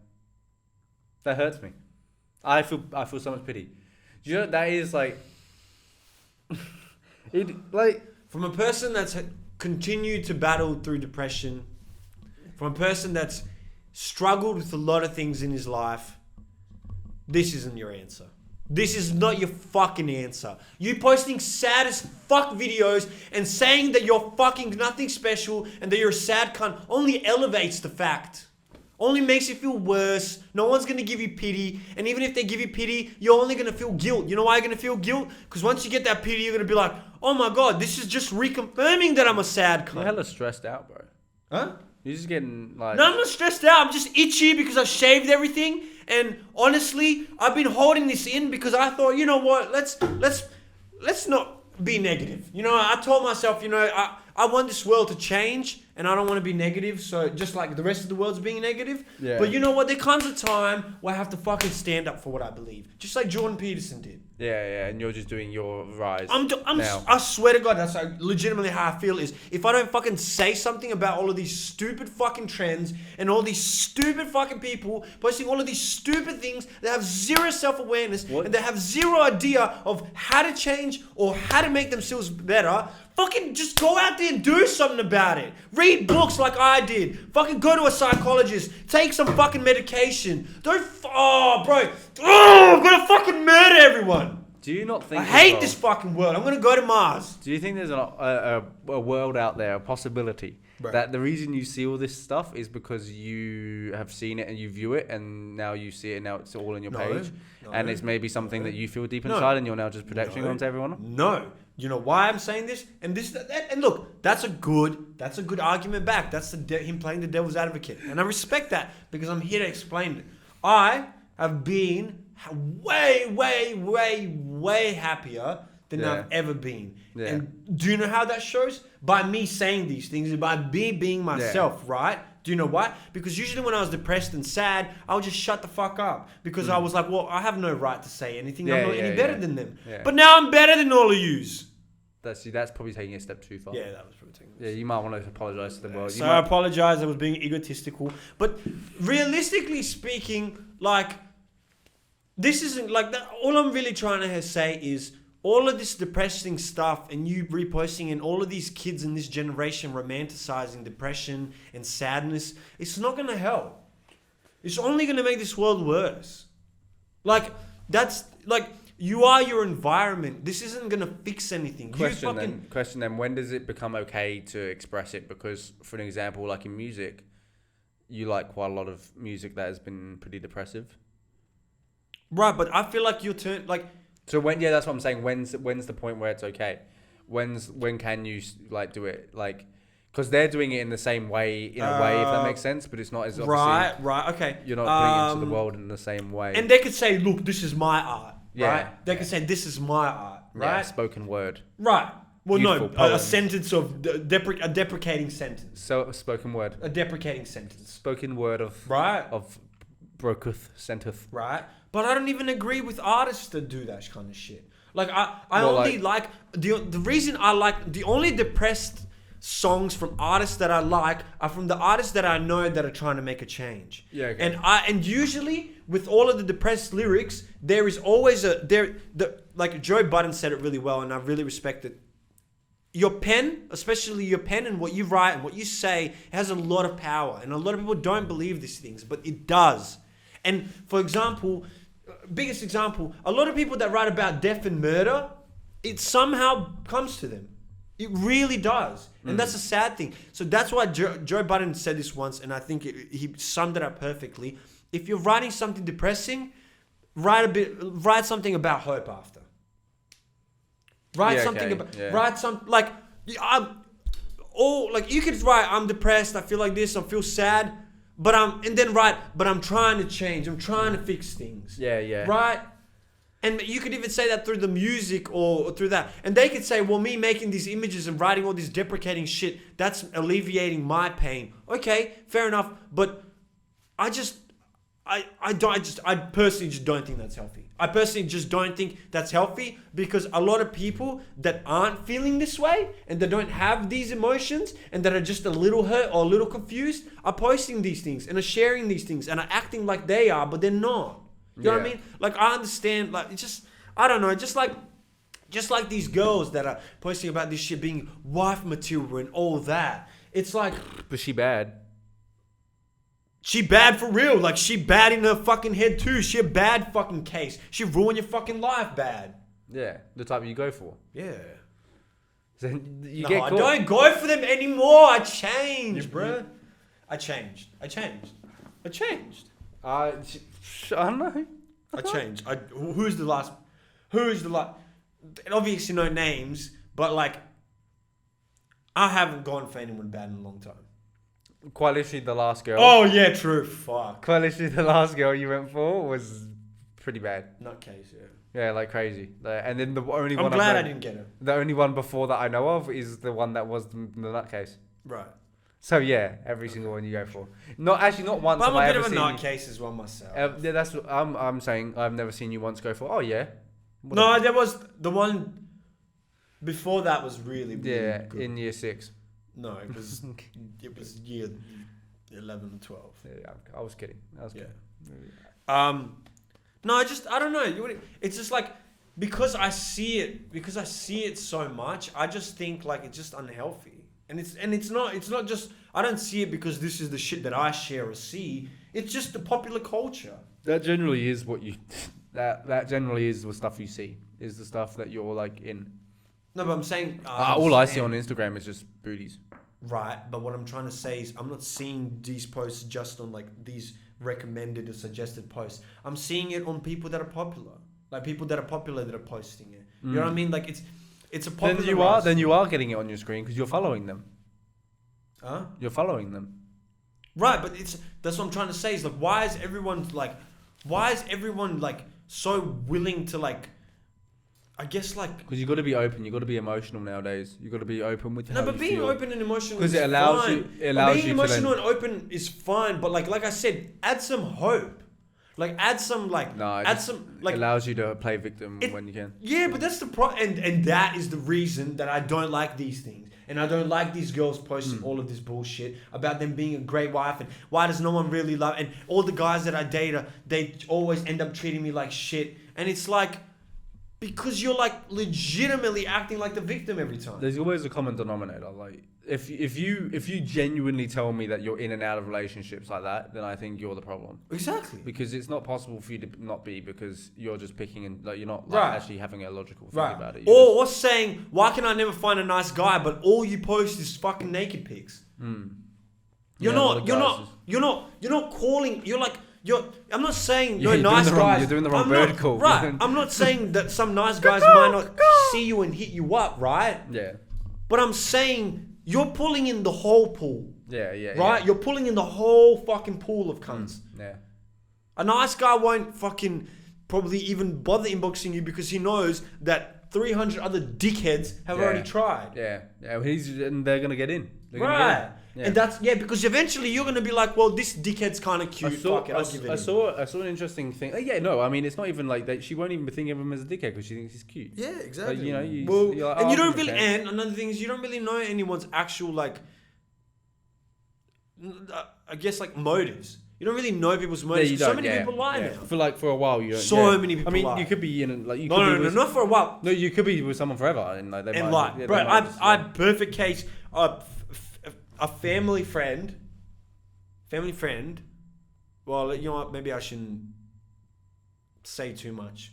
Speaker 2: That hurts me. I feel so much pity. Do you know what that is like?
Speaker 1: From a person that's continued to battle through depression, from a person that's struggled with a lot of things in his life, this isn't your answer. This is not your fucking answer. You posting sad as fuck videos and saying that you're fucking nothing special and that you're a sad cunt only elevates the fact. Only makes you feel worse. No one's going to give you pity. And even if they give you pity, you're only going to feel guilt. You know why you're going to feel guilt? Because once you get that pity, you're going to be like, oh my God, this is just reconfirming that I'm a sad cunt.
Speaker 2: You're hella stressed out, bro.
Speaker 1: Huh?
Speaker 2: You're just getting like...
Speaker 1: No, I'm not stressed out. I'm just itchy because I shaved everything. And honestly, I've been holding this in because I thought, you know what? Let's not be negative. You know, I told myself, you know, I want this world to change and I don't want to be negative. So just like the rest of the world's being negative.
Speaker 2: Yeah.
Speaker 1: But you know what? There comes a time where I have to fucking stand up for what I believe. Just like Jordan Peterson did.
Speaker 2: Yeah, and you're just doing your rise.
Speaker 1: I swear to God, that's like legitimately how I feel is if I don't fucking say something about all of these stupid fucking trends and all these stupid fucking people posting all of these stupid things that have zero self-awareness and they have zero idea of how to change or how to make themselves better, fucking just go out there and do something about it. Read books like I did. Fucking go to a psychologist. Take some fucking medication. I'm gonna fucking murder everyone.
Speaker 2: Do you not think...
Speaker 1: I hate this fucking world. I'm gonna go to Mars.
Speaker 2: Do you think there's a world out there, a possibility, that the reason you see all this stuff is because you have seen it and you view it and now you see it and now it's all on your page? And it's maybe something that you feel deep inside and you're now just projecting onto everyone?
Speaker 1: No. You know why I'm saying this? And and look, that's a good argument back. That's him playing the devil's advocate. And I respect that because I'm here to explain it. I have been way happier than I've ever been. Yeah. And do you know how that shows? By me saying these things, by me being myself, right? Do you know why? Because usually when I was depressed and sad, I would just shut the fuck up. Because I was like, well, I have no right to say anything. I'm not any better than them. Yeah. But now I'm better than all of yous.
Speaker 2: That's probably taking it a step too far.
Speaker 1: Yeah, that was probably taking it.
Speaker 2: Yeah, you might want to apologize to the world.
Speaker 1: I apologize. I was being egotistical. But realistically speaking, like... This isn't like that. All I'm really trying to say is all of this depressing stuff and you reposting and all of these kids in this generation romanticizing depression and sadness, it's not going to help. It's only going to make this world worse. Like, that's like, you are your environment. This isn't going to fix anything.
Speaker 2: Question then, when does it become okay to express it? Because, for an example, like in music, you like quite a lot of music that has been pretty depressive.
Speaker 1: Right, but I feel like you'll turn like.
Speaker 2: So that's what I'm saying. When's the point where it's okay? When can you like do it like? Because they're doing it in the same way in a way, if that makes sense. But it's not as obviously.
Speaker 1: Right, okay.
Speaker 2: You're not putting it into the world in the same way.
Speaker 1: And they could say, "Look, this is my art." Right? They could say, "This is my art." Right?
Speaker 2: Yeah, spoken word.
Speaker 1: Right. Well,
Speaker 2: Beautiful
Speaker 1: no, a sentence of a deprecating sentence.
Speaker 2: So a spoken word.
Speaker 1: A deprecating sentence.
Speaker 2: Spoken word of broketh, senteth.
Speaker 1: Right. But I don't even agree with artists that do that kind of shit. Like I only like the reason I like the only depressed songs from artists that I like are from the artists that I know that are trying to make a change.
Speaker 2: Yeah. Okay.
Speaker 1: And usually with all of the depressed lyrics, there is always like Joe Budden said it really well, and I really respect it. Your pen, especially your pen and what you write and what you say, has a lot of power, and a lot of people don't believe these things, but it does. And for example, biggest example, a lot of people that write about death and murder, it somehow comes to them. It really does. And that's a sad thing. So that's why Joe Budden said this once, and I think he summed it up perfectly. If you're writing something depressing, write something about hope after. Write something like you could write, I'm depressed, I feel like this, I feel sad. But I'm trying to change. I'm trying to fix things.
Speaker 2: Yeah.
Speaker 1: Right? And you could even say that through the music or through that. And they could say, well, me making these images and writing all this deprecating shit, that's alleviating my pain. Okay, fair enough. But I personally just don't think that's healthy. I personally just don't think that's healthy because a lot of people that aren't feeling this way and that don't have these emotions and that are just a little hurt or a little confused are posting these things and are sharing these things and are acting like they are, but they're not. You know what I mean? Like, I understand, like, it's just, I don't know, just like these girls that are posting about this shit being wife material and all that. It's like...
Speaker 2: But she bad.
Speaker 1: She bad for real. Like, she bad in her fucking head too. She a bad fucking case. She ruined your fucking life bad.
Speaker 2: Yeah, the type you go for.
Speaker 1: Yeah.
Speaker 2: Then you
Speaker 1: No,
Speaker 2: get
Speaker 1: I
Speaker 2: caught.
Speaker 1: don't go for them anymore. I changed, bruh. I changed.
Speaker 2: I don't know.
Speaker 1: I changed. Who's the last... And obviously no names, but like... I haven't gone for anyone bad in a long time.
Speaker 2: Quite literally the last girl.
Speaker 1: Oh, yeah, true. Fuck.
Speaker 2: Quite literally the last girl you went for was pretty bad.
Speaker 1: Nutcase, yeah.
Speaker 2: Yeah, like crazy. And then the only
Speaker 1: I'm
Speaker 2: one...
Speaker 1: glad I didn't get her.
Speaker 2: The only one before that I know of is the one that was the nutcase.
Speaker 1: Right.
Speaker 2: So yeah, every single one you go for. Not once.
Speaker 1: But I'm
Speaker 2: have I
Speaker 1: a bit
Speaker 2: ever
Speaker 1: of a
Speaker 2: seen
Speaker 1: nutcase as well myself.
Speaker 2: yeah, that's what I'm saying. I've never seen you once go for. Oh yeah.
Speaker 1: No, there was the one before that was really, really
Speaker 2: Yeah,
Speaker 1: good.
Speaker 2: in year 6.
Speaker 1: No, it was year 11 and 12.
Speaker 2: Yeah, I was kidding.
Speaker 1: Yeah. No, I don't know. It's just like because I see it so much. I just think like it's just unhealthy, and it's not just. I don't see it because this is the shit that I share or see. It's just the popular culture.
Speaker 2: That generally is what you. That generally is the stuff you see. Is the stuff that you're like in.
Speaker 1: No, but I'm saying
Speaker 2: all I see on Instagram is just booties.
Speaker 1: Right, but what I'm trying to say is I'm not seeing these posts just on like these recommended or suggested posts. I'm seeing it on people that are popular, like people that are popular that are posting it. You know what I mean? Like it's a popular.
Speaker 2: Then you are getting it on your screen because you're following them.
Speaker 1: Huh?
Speaker 2: You're following them.
Speaker 1: Right, but that's what I'm trying to say is like why is everyone like so willing to like. I guess like
Speaker 2: because you got to be open, you got to be emotional nowadays. You got to be open with how
Speaker 1: but
Speaker 2: you
Speaker 1: being
Speaker 2: feel.
Speaker 1: open and emotional
Speaker 2: because
Speaker 1: is
Speaker 2: it allows
Speaker 1: fine.
Speaker 2: you. It allows
Speaker 1: being
Speaker 2: you
Speaker 1: emotional
Speaker 2: to
Speaker 1: and open is fine, but like I said, add some hope. Like add some like
Speaker 2: it allows you to play victim when you can.
Speaker 1: Yeah, but that's the problem, and that is the reason that I don't like these things, and I don't like these girls posting all of this bullshit about them being a great wife and why does no one really love, and all the guys that I date they always end up treating me like shit, and it's like. Because you're like legitimately acting like the victim every time.
Speaker 2: There's always a common denominator. Like if you genuinely tell me that you're in and out of relationships like that, then I think you're the problem.
Speaker 1: Exactly.
Speaker 2: Because it's not possible for you to not be because you're just picking and like you're not like, actually having a logical think about it.
Speaker 1: Or saying, why can I never find a nice guy, but all you post is fucking naked pics. You're not calling. You're like. I'm not saying no nice guys.
Speaker 2: You're doing the wrong vertical.
Speaker 1: Right. I'm not saying that some nice guys might not see you and hit you up, right?
Speaker 2: Yeah.
Speaker 1: But I'm saying you're pulling in the whole pool.
Speaker 2: Yeah.
Speaker 1: Right?
Speaker 2: Yeah.
Speaker 1: You're pulling in the whole fucking pool of cunts.
Speaker 2: Yeah.
Speaker 1: A nice guy won't fucking probably even bother inboxing you because he knows that 300 other dickheads have already tried.
Speaker 2: Yeah. And they're gonna get in.
Speaker 1: Right. Yeah. And that's because eventually you're gonna be like, well, this dickhead's kind of cute.
Speaker 2: I saw an interesting thing. I mean, it's not even like that. She won't even think of him as a dickhead because she thinks he's cute.
Speaker 1: Yeah, exactly.
Speaker 2: Like, you
Speaker 1: like, and you don't really. And another thing is, you don't really know anyone's actual like. I guess like motives. You don't really know people's motives. So many people lie now.
Speaker 2: For a while, you don't.
Speaker 1: So many people.
Speaker 2: I mean,
Speaker 1: lie.
Speaker 2: you could be in like you.
Speaker 1: No, not for a while.
Speaker 2: No, you could be with someone forever, and like they
Speaker 1: and
Speaker 2: might.
Speaker 1: Lie, bro. I perfect case. A family friend. Well, you know what? Maybe I shouldn't say too much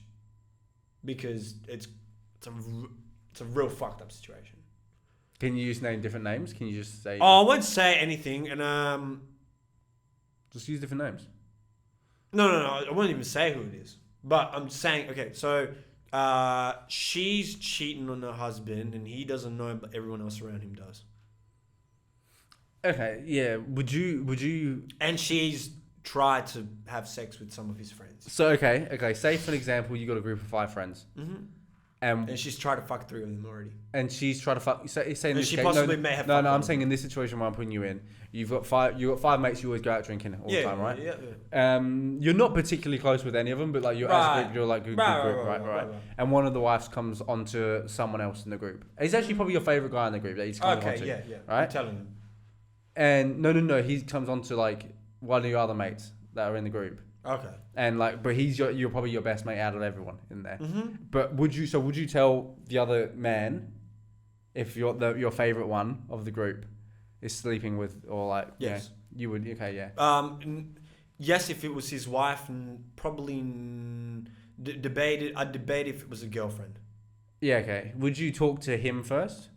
Speaker 1: because it's a real fucked up situation.
Speaker 2: Can you just name different names? Can you just say?
Speaker 1: Oh, I won't say anything, and
Speaker 2: just use different names.
Speaker 1: No. I won't even say who it is. But I'm saying, okay, so she's cheating on her husband, and he doesn't know, but everyone else around him does.
Speaker 2: Okay, yeah. Would you?
Speaker 1: And she's tried to have sex with some of his friends.
Speaker 2: So okay. Say for an example, you got a group of 5 friends.
Speaker 1: Mm-hmm. And she's tried to fuck 3 of them already.
Speaker 2: And she's trying to fuck. Say in
Speaker 1: And
Speaker 2: this
Speaker 1: she
Speaker 2: case,
Speaker 1: possibly may have.
Speaker 2: No,
Speaker 1: fucked
Speaker 2: I'm
Speaker 1: one.
Speaker 2: saying in this situation where I'm putting you in, you've got 5 mates. You always go out drinking all the time, right?
Speaker 1: Yeah.
Speaker 2: You're not particularly close with any of them, but like you're as a group, you're like good group, right. And one of the wives comes onto someone else in the group. He's actually probably your favorite guy in the group that he's coming onto.
Speaker 1: Yeah.
Speaker 2: Right.
Speaker 1: I'm telling him.
Speaker 2: And no, he comes onto like one of your other mates that are in the group.
Speaker 1: Okay.
Speaker 2: And like, but you're probably your best mate out of everyone in there.
Speaker 1: Mm-hmm.
Speaker 2: But would you tell the other man if your favorite one of the group is sleeping with, or like,
Speaker 1: yes,
Speaker 2: you would, okay, yeah.
Speaker 1: Yes, if it was his wife, probably I'd debate if it was a girlfriend.
Speaker 2: Yeah, okay. Would you talk to him first?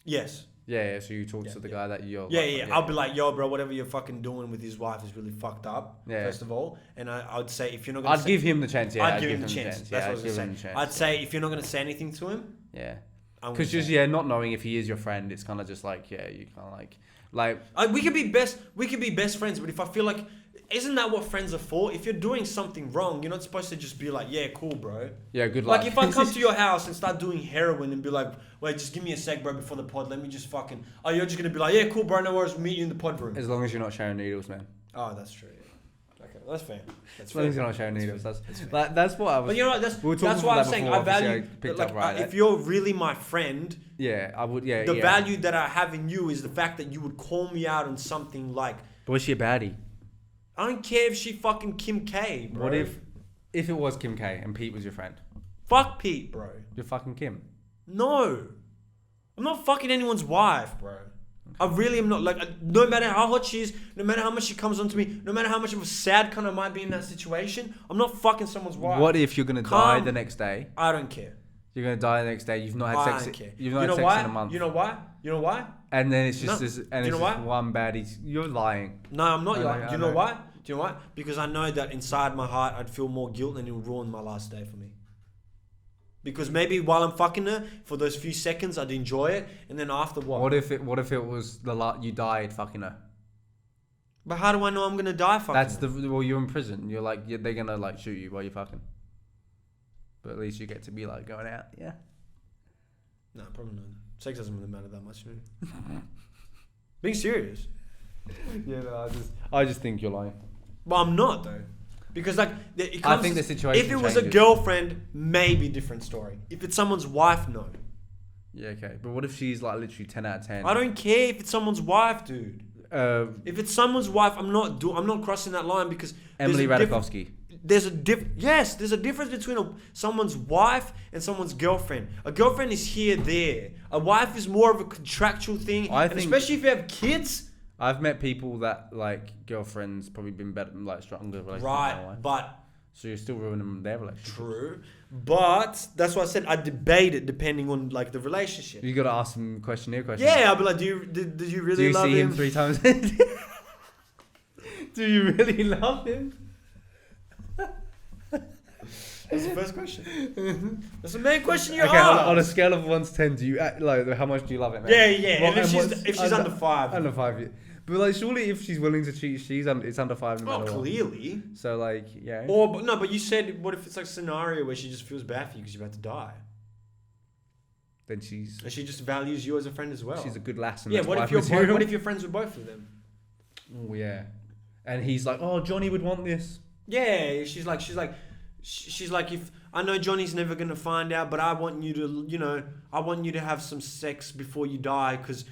Speaker 1: Yes.
Speaker 2: Yeah. So you talk to the guy that you're.
Speaker 1: Yeah. I'll be like, yo, bro, whatever you're fucking doing with his wife is really fucked up.
Speaker 2: Yeah.
Speaker 1: First of all, and I'd say if you're not gonna,
Speaker 2: give him the chance. Yeah,
Speaker 1: I'd give him the chance. That's what I was gonna say. I'd say if you're not gonna say anything to him.
Speaker 2: Yeah. Because just not knowing if he is your friend, it's kind of just like you kind of like.
Speaker 1: We could be best friends, but if I feel like. Isn't that what friends are for? If you're doing something wrong, you're not supposed to just be like, yeah, cool, bro.
Speaker 2: Yeah, good luck.
Speaker 1: Like, if I come to your house and start doing heroin and be like, wait, just give me a sec, bro, before the pod, let me just fucking... Oh, you're just going to be like, yeah, cool, bro, no worries, we'll meet you in the pod room.
Speaker 2: As long as you're not sharing needles, man.
Speaker 1: Oh, that's true, yeah. Okay, that's fair.
Speaker 2: As long as you're not sharing needles, that's what I was...
Speaker 1: But you know what, that's why I'm saying, I value... if you're really my friend...
Speaker 2: Yeah, I would, yeah.
Speaker 1: The value that I have in you is the fact that you would call me out on something like...
Speaker 2: But was she a baddie?
Speaker 1: I don't care if she fucking Kim K, bro.
Speaker 2: What if it was Kim K and Pete was your friend?
Speaker 1: Fuck Pete, bro.
Speaker 2: You're fucking Kim.
Speaker 1: No. I'm not fucking anyone's wife, bro. Okay. I really am not. Like, no matter how hot she is, no matter how much she comes onto me, no matter how much of a sad cunt I might be in that situation, I'm not fucking someone's wife.
Speaker 2: What if you're going to die the next day?
Speaker 1: I don't care.
Speaker 2: You're going to die the next day. You've not had sex. You've not had sex in a month.
Speaker 1: You know why? You know why?
Speaker 2: And then it's just one baddie. You're lying.
Speaker 1: No, I'm not lying. Do you know why? Do you know why? Because I know that inside my heart, I'd feel more guilt and it would ruin my last day for me. Because maybe while I'm fucking her, for those few seconds, I'd enjoy it, and then after what?
Speaker 2: What if it was you died fucking her?
Speaker 1: But how do I know I'm gonna die fucking her?
Speaker 2: Well, you're in prison. You're like, they're gonna like shoot you while you're fucking. But at least you get to be like going out, yeah.
Speaker 1: No, probably not. Sex doesn't really matter that much to me. Being serious.
Speaker 2: Yeah, no, I just think you're lying.
Speaker 1: But I'm not though, because like it comes,
Speaker 2: I think the situation.
Speaker 1: If it was a girlfriend, maybe different story. If it's someone's wife, no.
Speaker 2: Yeah, okay. But what if she's like literally 10 out of 10?
Speaker 1: I don't care if it's someone's wife, dude. If it's someone's wife, I'm not crossing that line because
Speaker 2: Emily Ratajkowski.
Speaker 1: There's a difference between someone's wife and someone's girlfriend. A girlfriend is here, there. A wife is more of a contractual thing, especially if you have kids.
Speaker 2: I've met people that like girlfriends probably been better, like stronger relationships.
Speaker 1: Right, but
Speaker 2: so you're still ruining their relationship.
Speaker 1: True, but that's why I said I debate it depending on like the relationship.
Speaker 2: You got to ask them questionnaire questions.
Speaker 1: Yeah, I'll be like, did you really love him?
Speaker 2: Do you see him 3 times? Do you really love him?
Speaker 1: That's the first question. That's the main question you asked.
Speaker 2: On a scale of 1 to 10, do you like how much do you love it, man?
Speaker 1: Yeah. Well, if she's under 5,
Speaker 2: under 5, yeah. But like, surely if she's willing to cheat, it's under 5 no matter what.
Speaker 1: Clearly.
Speaker 2: So like, yeah.
Speaker 1: But you said, what if it's like a scenario where she just feels bad for you because you're about to die?
Speaker 2: Then
Speaker 1: and she just values you as a friend as well.
Speaker 2: She's a good lass.
Speaker 1: Yeah. What if you're friends with both of them?
Speaker 2: Oh yeah. And he's like, oh, Johnny would want this.
Speaker 1: Yeah. She's like, if I know Johnny's never gonna find out, but I want you to have some sex before you die because,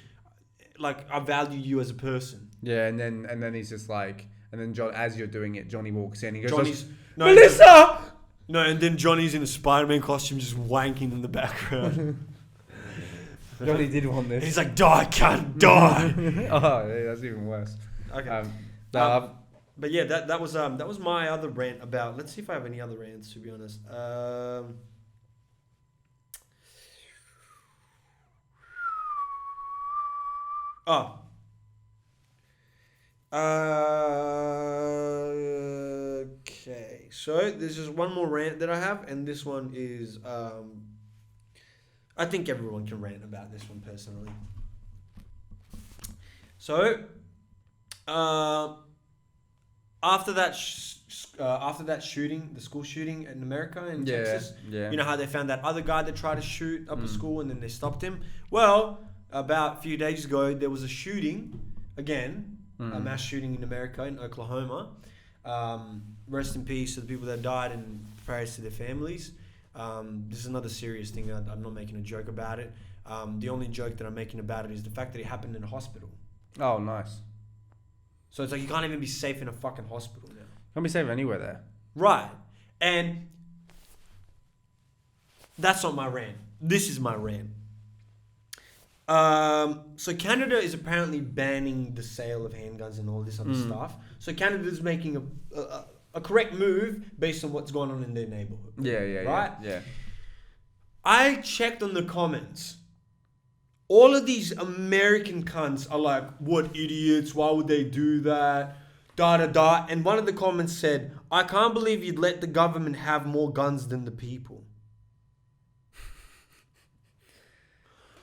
Speaker 1: like, I value you as a person.
Speaker 2: Yeah, and then he's just like, and then John, as you're doing it, Johnny walks in. He goes,
Speaker 1: Melissa. No, and then Johnny's in a Spider-Man costume, just wanking in the background.
Speaker 2: Johnny did want this.
Speaker 1: And he's like, die, cunt, die.
Speaker 2: Oh, yeah, that's even worse.
Speaker 1: Okay. But yeah, that was my other rant about. Let's see if I have any other rants. To be honest, okay. So there's just one more rant that I have, and this one is I think everyone can rant about this one personally. So, after that shooting, the school shooting in America in Texas.
Speaker 2: Yeah.
Speaker 1: You know how they found that other guy that tried to shoot up a school and then they stopped him. Well, about a few days ago, there was a shooting again, a mass shooting in America in Oklahoma. Rest in peace to the people that died and prayers to their families. This is another serious thing. I'm not making a joke about it. The only joke that I'm making about it is the fact that it happened in a hospital.
Speaker 2: Oh, nice.
Speaker 1: So it's like you can't even be safe in a fucking hospital now.
Speaker 2: Can't be safe anywhere there.
Speaker 1: Right. And that's not my rant. This is my rant. So Canada is apparently banning the sale of handguns and all this other stuff. So Canada's making a correct move based on what's going on in their neighborhood.
Speaker 2: Yeah.
Speaker 1: I checked on the comments. All of these American cunts are like, what idiots? Why would they do that? Da. And one of the comments said, I can't believe you'd let the government have more guns than the people.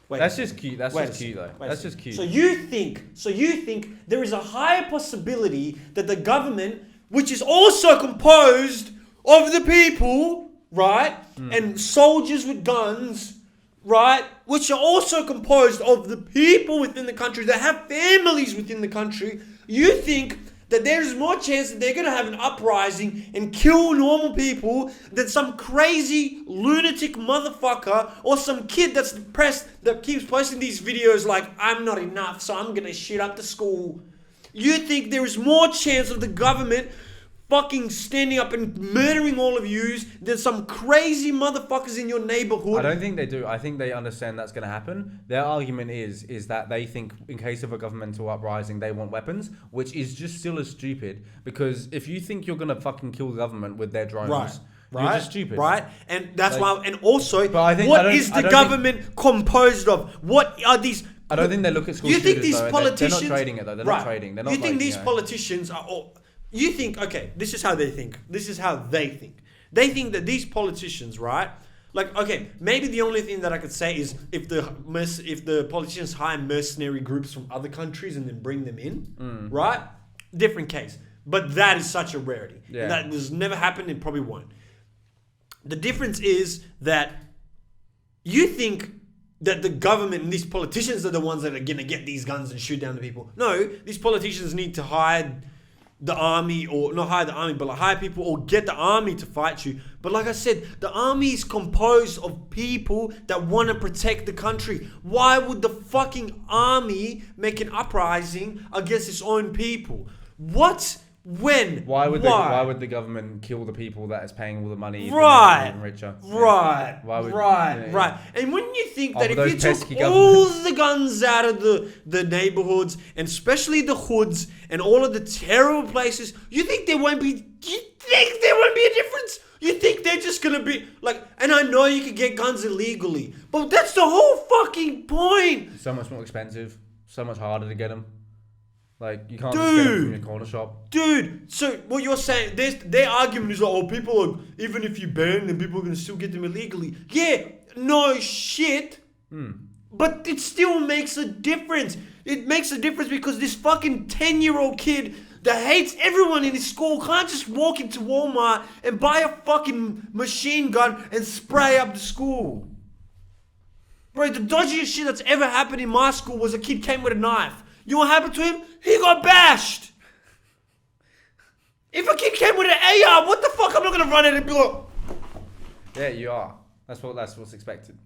Speaker 2: That's just cute. That's just cute though. That's just cute.
Speaker 1: So you think there is a higher possibility that the government, which is also composed of the people, right? And soldiers with guns, right? Which are also composed of the people within the country that have families within the country. You think that there's more chance that they're going to have an uprising and kill normal people than some crazy lunatic motherfucker or some kid that's depressed that keeps posting these videos like, I'm not enough, so I'm going to shit up the school. You think there is more chance of the government fucking standing up and murdering all of yous than some crazy motherfuckers in your neighborhood?
Speaker 2: I don't think they do. I think they understand that's going to happen. Their argument is that they think in case of a governmental uprising, they want weapons, which is just still as stupid. Because if you think you're going to fucking kill the government with their drones, you're just stupid.
Speaker 1: Right? And that's why, and also,
Speaker 2: but
Speaker 1: what is the government composed of? What are these...
Speaker 2: I don't think they look at school
Speaker 1: shooters,
Speaker 2: think
Speaker 1: these politicians...
Speaker 2: They're not trading it though. They're not trading. They're not.
Speaker 1: You think these politicians are all... You think, okay, this is how they think. This is how they think. They think that these politicians, right? Like, okay, maybe the only thing that I could say is if the politicians hire mercenary groups from other countries and then bring them in, right? Different case. But that is such a rarity.
Speaker 2: Yeah.
Speaker 1: That has never happened and probably won't. The difference is that you think that the government and these politicians are the ones that are going to get these guns and shoot down the people. No, these politicians need to hire the army, or not hire the army, but like hire people or get the army to fight you. But like I said, the army is composed of people that want to protect the country. Why would the fucking army make an uprising against its own people? What? When?
Speaker 2: Why would the government kill the people that is paying all the money?
Speaker 1: Right.
Speaker 2: Even richer?
Speaker 1: Right.
Speaker 2: Why would,
Speaker 1: right. And when you think that if you took all
Speaker 2: governments.
Speaker 1: the guns out of the neighborhoods, and especially the hoods and all of the terrible places, you think there won't be a difference? You think they're just gonna be like, and I know you can get guns illegally, but that's the whole fucking point.
Speaker 2: So much more expensive, so much harder to get them. Like, you can't just get them from your corner shop.
Speaker 1: Dude, so what you're saying, their argument is like, oh, people are, even if you ban them, people are going to still get them illegally. Yeah, no shit. But it still makes a difference. It makes a difference because this fucking 10-year-old kid that hates everyone in his school can't just walk into Walmart and buy a fucking machine gun and spray up the school. Bro, the dodgiest shit that's ever happened in my school was a kid came with a knife. You know what happened to him? He got bashed. If a kid came with an AR, what the fuck? I'm not gonna run in and be like...
Speaker 2: Yeah, you are. That's what's expected.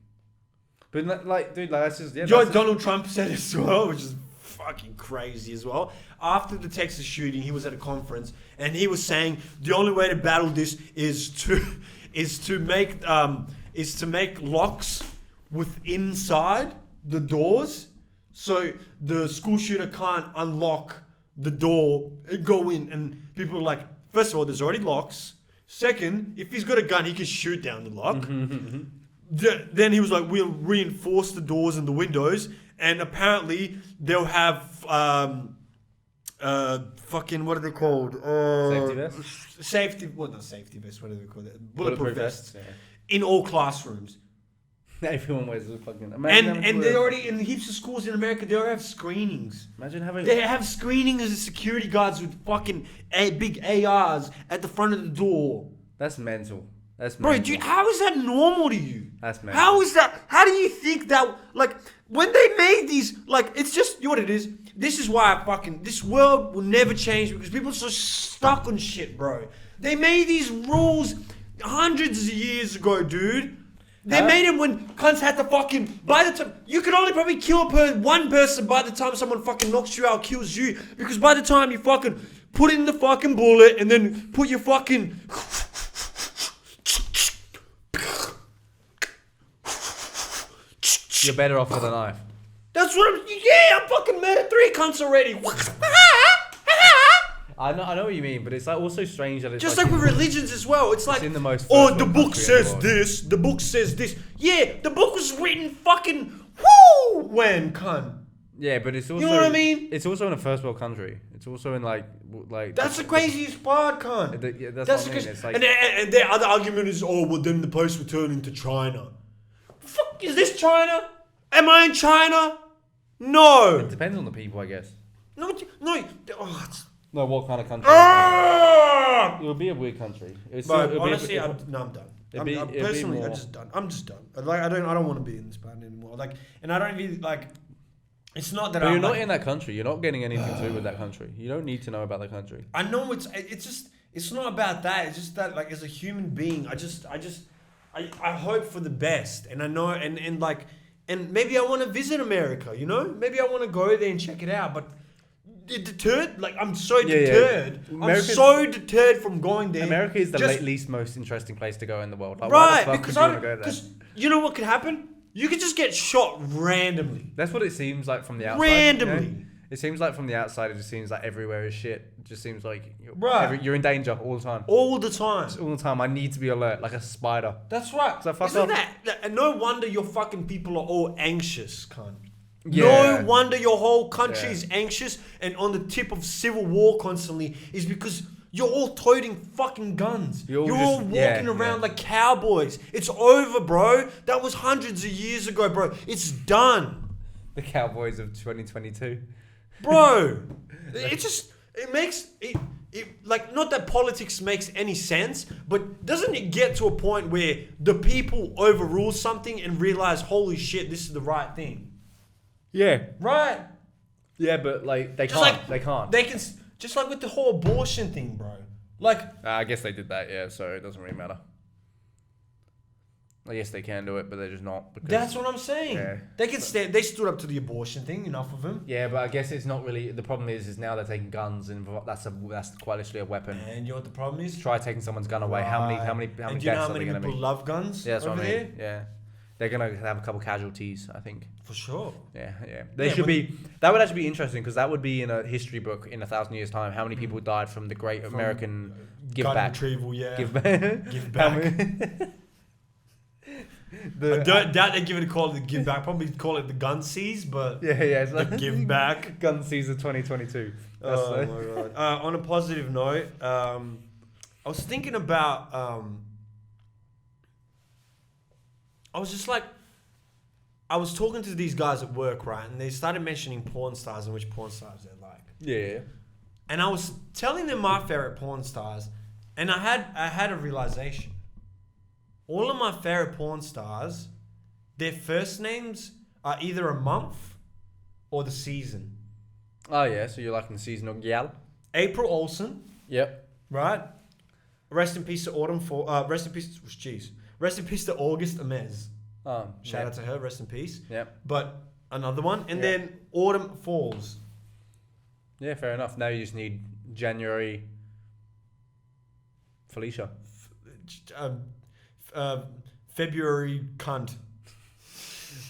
Speaker 2: But like, dude, like that's just... Yeah,
Speaker 1: Donald Trump said as well, which is fucking crazy as well. After the Texas shooting, he was at a conference and he was saying the only way to battle this is to make locks with inside the doors. So the school shooter can't unlock the door and go in, and people are like, first of all, there's already locks. Second, if he's got a gun, he can shoot down the lock. Then he was like, we'll reinforce the doors and the windows, and apparently they'll have fucking, what are they called?
Speaker 2: Safety vests?
Speaker 1: Not safety vests, what do they call it? Bulletproof vests.
Speaker 2: Yeah.
Speaker 1: In all classrooms.
Speaker 2: Everyone wears a fucking.
Speaker 1: And they already in heaps of schools in America. They already have screenings.
Speaker 2: Imagine having.
Speaker 1: They have screenings as security guards with fucking big ARs at the front of the door.
Speaker 2: That's mental. That's
Speaker 1: Bro,
Speaker 2: mental.
Speaker 1: how is that normal to you?
Speaker 2: That's mental.
Speaker 1: How is that? How do you think that? Like when they made these, like it's just you know what it is. This is why this world will never change because people are so stuck on shit, bro. They made these rules hundreds of years ago, dude. They made it when cunts had to fucking. By the time you could only probably kill one person by the time someone fucking knocks you out, kills you, because by the time you fucking put in the fucking bullet and then put your fucking.
Speaker 2: You're better off with a knife.
Speaker 1: That's what I'm fucking murdered 3 cunts already.
Speaker 2: I know what you mean, but it's like also strange that it's
Speaker 1: Just like with religions as well. It's like,
Speaker 2: in the most
Speaker 1: oh,
Speaker 2: first
Speaker 1: the
Speaker 2: world
Speaker 1: book
Speaker 2: country in
Speaker 1: says
Speaker 2: the world.
Speaker 1: this, the book says this. Yeah, the book was written fucking whoo when, cunt.
Speaker 2: Yeah, but it's also.
Speaker 1: You know what I mean?
Speaker 2: It's also in a first world country. It's also in like.
Speaker 1: That's the craziest part, cunt.
Speaker 2: Yeah, that's
Speaker 1: That's
Speaker 2: what I mean.
Speaker 1: because,
Speaker 2: It's like.
Speaker 1: and their other argument is, oh, well, then the place will turn into China. Fuck, is this China? Am I in China? No.
Speaker 2: It depends on the people, I guess.
Speaker 1: No. Oh, it's,
Speaker 2: No, what kind of country?
Speaker 1: ah!
Speaker 2: It would be a weird country.
Speaker 1: But honestly, I'm done.
Speaker 2: It'd be
Speaker 1: Personally,
Speaker 2: more-
Speaker 1: I'm just done. I'm just done. Like I don't want to be in this band anymore. Like, and I don't really like. It's not that
Speaker 2: But
Speaker 1: I'm
Speaker 2: you're not
Speaker 1: like,
Speaker 2: in that country. You're not getting anything to do with that country. You don't need to know about the country.
Speaker 1: I know it's not about that. It's just that like as a human being, I hope for the best, and I know and like and maybe I want to visit America. You know, maybe I want to go there and check it out, but. Deterred? Like, I'm so deterred. I'm so deterred from going there.
Speaker 2: America is the least most interesting place to go in the world. Like,
Speaker 1: right,
Speaker 2: why the fuck would you want to go there?
Speaker 1: because you know what could happen? You could just get shot randomly.
Speaker 2: That's what it seems like from the outside.
Speaker 1: Randomly.
Speaker 2: You know? It seems like from the outside, it just seems like everywhere is shit. It just seems like you're in danger all the time.
Speaker 1: All the time.
Speaker 2: All the time. I need to be alert, like a spider.
Speaker 1: That's right.
Speaker 2: So fuck
Speaker 1: Isn't
Speaker 2: off.
Speaker 1: that? And no wonder your fucking people are all anxious, cunt.
Speaker 2: Yeah.
Speaker 1: No wonder your whole country is anxious and on the tip of civil war constantly is because you're all toting fucking guns. You're all walking around like cowboys. It's over, bro. That was hundreds of years ago, bro. It's done.
Speaker 2: The Cowboys of 2022.
Speaker 1: Bro, it makes it like, not that politics makes any sense, but doesn't it get to a point where the people overrule something and realize, holy shit, this is the right thing?
Speaker 2: Yeah.
Speaker 1: Right.
Speaker 2: Yeah, but like they
Speaker 1: Just
Speaker 2: can't.
Speaker 1: like-
Speaker 2: They can't.
Speaker 1: They can, just like with the whole abortion thing, bro. Like,
Speaker 2: I guess they did that. Yeah, so it doesn't really matter. I guess they can do it, but they're just not. Because,
Speaker 1: that's what I'm saying.
Speaker 2: Yeah.
Speaker 1: They can stand. They stood up to the abortion thing. Enough of them.
Speaker 2: Yeah, but I guess it's not really. The problem is now they're taking guns, and that's quite literally a weapon.
Speaker 1: And you know what the problem is?
Speaker 2: Try taking someone's gun away. How many
Speaker 1: And
Speaker 2: deaths
Speaker 1: do you know how
Speaker 2: are
Speaker 1: many
Speaker 2: they going to
Speaker 1: people
Speaker 2: be?
Speaker 1: love guns?
Speaker 2: Yeah, that's what
Speaker 1: over
Speaker 2: I mean. Yeah, they're gonna have a couple casualties, I think.
Speaker 1: For sure.
Speaker 2: Yeah. They should be. That would actually be interesting because that would be in a history book in 1,000 years' time. How many people died from the Great American Give
Speaker 1: Gun
Speaker 2: Back?
Speaker 1: retrieval, yeah.
Speaker 2: Give back.
Speaker 1: Give back. I don't doubt they give it a call the give back. Probably call it the gun seize, but
Speaker 2: Yeah, it's
Speaker 1: the
Speaker 2: like
Speaker 1: give back.
Speaker 2: Gun season 2022. That's
Speaker 1: Oh my god. On a positive note, I was thinking about. I was just like, I was talking to these guys at work, right, and they started mentioning porn stars and which porn stars they like.
Speaker 2: Yeah.
Speaker 1: And I was telling them my favorite porn stars, and I had a realization. All of my favorite porn stars, their first names are either a month or the season.
Speaker 2: Oh yeah, so you're liking the seasonal gal?
Speaker 1: April Olsen,
Speaker 2: Yep.
Speaker 1: right? Rest in peace to Autumn Fall. Rest in peace to August Amez.
Speaker 2: Oh,
Speaker 1: Shout out to her. Rest in peace.
Speaker 2: Yep.
Speaker 1: But another one, and then Autumn Falls.
Speaker 2: Yeah, fair enough. Now you just need January. Felicia.
Speaker 1: February cunt.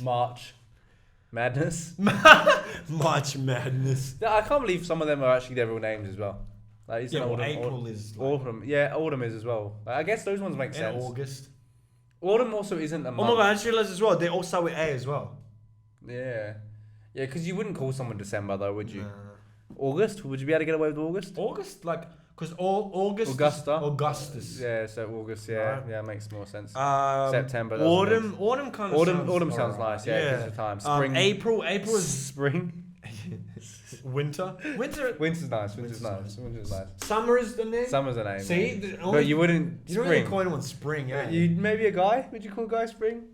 Speaker 2: March. Madness.
Speaker 1: March Madness.
Speaker 2: I can't believe some of them are actually their real names as well. Like,
Speaker 1: Yeah, well, April is like,
Speaker 2: Autumn. Yeah, Autumn is as well. Like, I guess those ones make
Speaker 1: and
Speaker 2: sense.
Speaker 1: August.
Speaker 2: Autumn also isn't a
Speaker 1: Oh
Speaker 2: month.
Speaker 1: my god, I just realized as well, they all start with A as well.
Speaker 2: Yeah. Yeah, because you wouldn't call someone December though, would you?
Speaker 1: Nah.
Speaker 2: August? Would you be able to get away with August?
Speaker 1: August, like, Because Augustus.
Speaker 2: Yeah, so August. Yeah,
Speaker 1: Right.
Speaker 2: yeah, makes more sense.
Speaker 1: Um,
Speaker 2: September. doesn't make-
Speaker 1: autumn kind of
Speaker 2: Autumn sounds nice. Yeah, gives it time. Spring.
Speaker 1: April is
Speaker 2: Spring.
Speaker 1: winter.
Speaker 2: Winter's nice.
Speaker 1: Winter's
Speaker 2: Winter's nice.
Speaker 1: Summer is the name.
Speaker 2: Summer's the name.
Speaker 1: See,
Speaker 2: yeah. But you wouldn't.
Speaker 1: you don't
Speaker 2: spring.
Speaker 1: really call anyone spring, eh?
Speaker 2: You maybe a guy? Would you call a guy spring?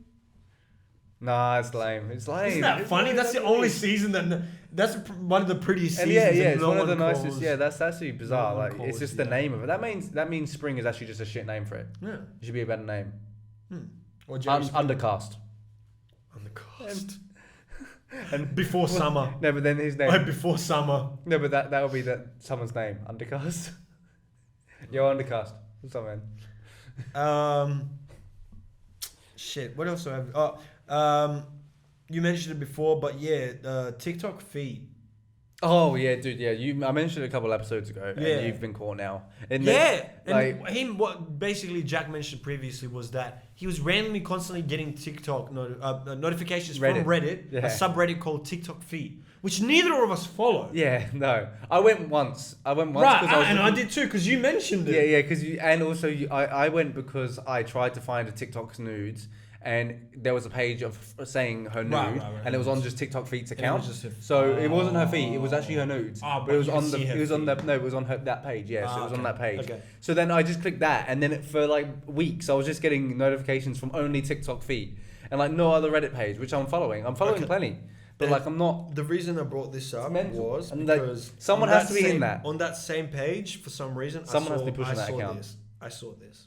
Speaker 2: Nah, it's lame. It's lame.
Speaker 1: Isn't that funny? That's the only season that's one of the prettiest
Speaker 2: And
Speaker 1: seasons.
Speaker 2: yeah,
Speaker 1: that
Speaker 2: it's
Speaker 1: no
Speaker 2: one of the
Speaker 1: calls.
Speaker 2: nicest. Yeah, that's actually bizarre.
Speaker 1: No one
Speaker 2: Like,
Speaker 1: calls
Speaker 2: it's just
Speaker 1: the
Speaker 2: the name of it. That means spring is actually just a shit name for it.
Speaker 1: Yeah.
Speaker 2: It should be a better name.
Speaker 1: Or Jerry Spring.
Speaker 2: Undercast.
Speaker 1: Undercast. And before summer.
Speaker 2: No, but then his name.
Speaker 1: Like before summer.
Speaker 2: No, but that would be someone's name. Undercast. Yo, Undercast. What's up, man?
Speaker 1: Shit. What else do I have? You mentioned it before, but yeah, TikTok feed.
Speaker 2: Oh yeah, dude. Yeah, I mentioned it a couple episodes ago,
Speaker 1: Yeah.
Speaker 2: and you've been caught now. And
Speaker 1: What basically Jack mentioned previously was that he was randomly constantly getting TikTok notifications from Reddit,
Speaker 2: Yeah.
Speaker 1: a subreddit called TikTok feed, which neither of us follow.
Speaker 2: Yeah, no. I went once.
Speaker 1: Right,
Speaker 2: I
Speaker 1: I did too because you mentioned it.
Speaker 2: Yeah, because I went because I tried to find a TikTok's nudes, and there was a page of saying her nude,
Speaker 1: Right,
Speaker 2: and it was on just TikTok feed's
Speaker 1: And
Speaker 2: account.
Speaker 1: it was just
Speaker 2: So it wasn't her feed; it was actually her nudes.
Speaker 1: Oh,
Speaker 2: but it was
Speaker 1: you could
Speaker 2: on the
Speaker 1: see her
Speaker 2: it was on the
Speaker 1: feed.
Speaker 2: no, it was on that page. Yeah, so it was on that page.
Speaker 1: Okay.
Speaker 2: So then I just clicked that, and then for like weeks I was just getting notifications from only TikTok feed, and like no other Reddit page, which I'm following. I'm following
Speaker 1: Okay.
Speaker 2: plenty, but like I'm not.
Speaker 1: The reason I brought this up
Speaker 2: mental.
Speaker 1: was
Speaker 2: And, like,
Speaker 1: because
Speaker 2: someone
Speaker 1: on
Speaker 2: has to be in
Speaker 1: same-
Speaker 2: that.
Speaker 1: on that same page for some reason.
Speaker 2: Someone has to be pushing
Speaker 1: I
Speaker 2: that
Speaker 1: saw
Speaker 2: account.
Speaker 1: This. I saw this.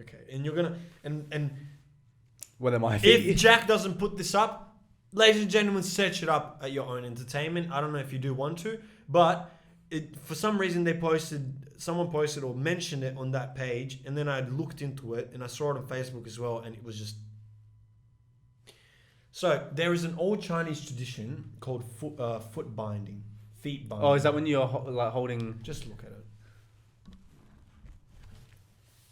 Speaker 1: Okay, and you're gonna and
Speaker 2: Whether my
Speaker 1: if
Speaker 2: feed.
Speaker 1: Jack doesn't put this up, ladies and gentlemen, search it up at your own entertainment. I don't know if you do want to, but for some reason someone posted or mentioned it on that page, and then I looked into it and I saw it on Facebook as well, and it was just. So there is an old Chinese tradition called foot binding, feet binding.
Speaker 2: Oh, is that when you're like holding?
Speaker 1: Just look at it.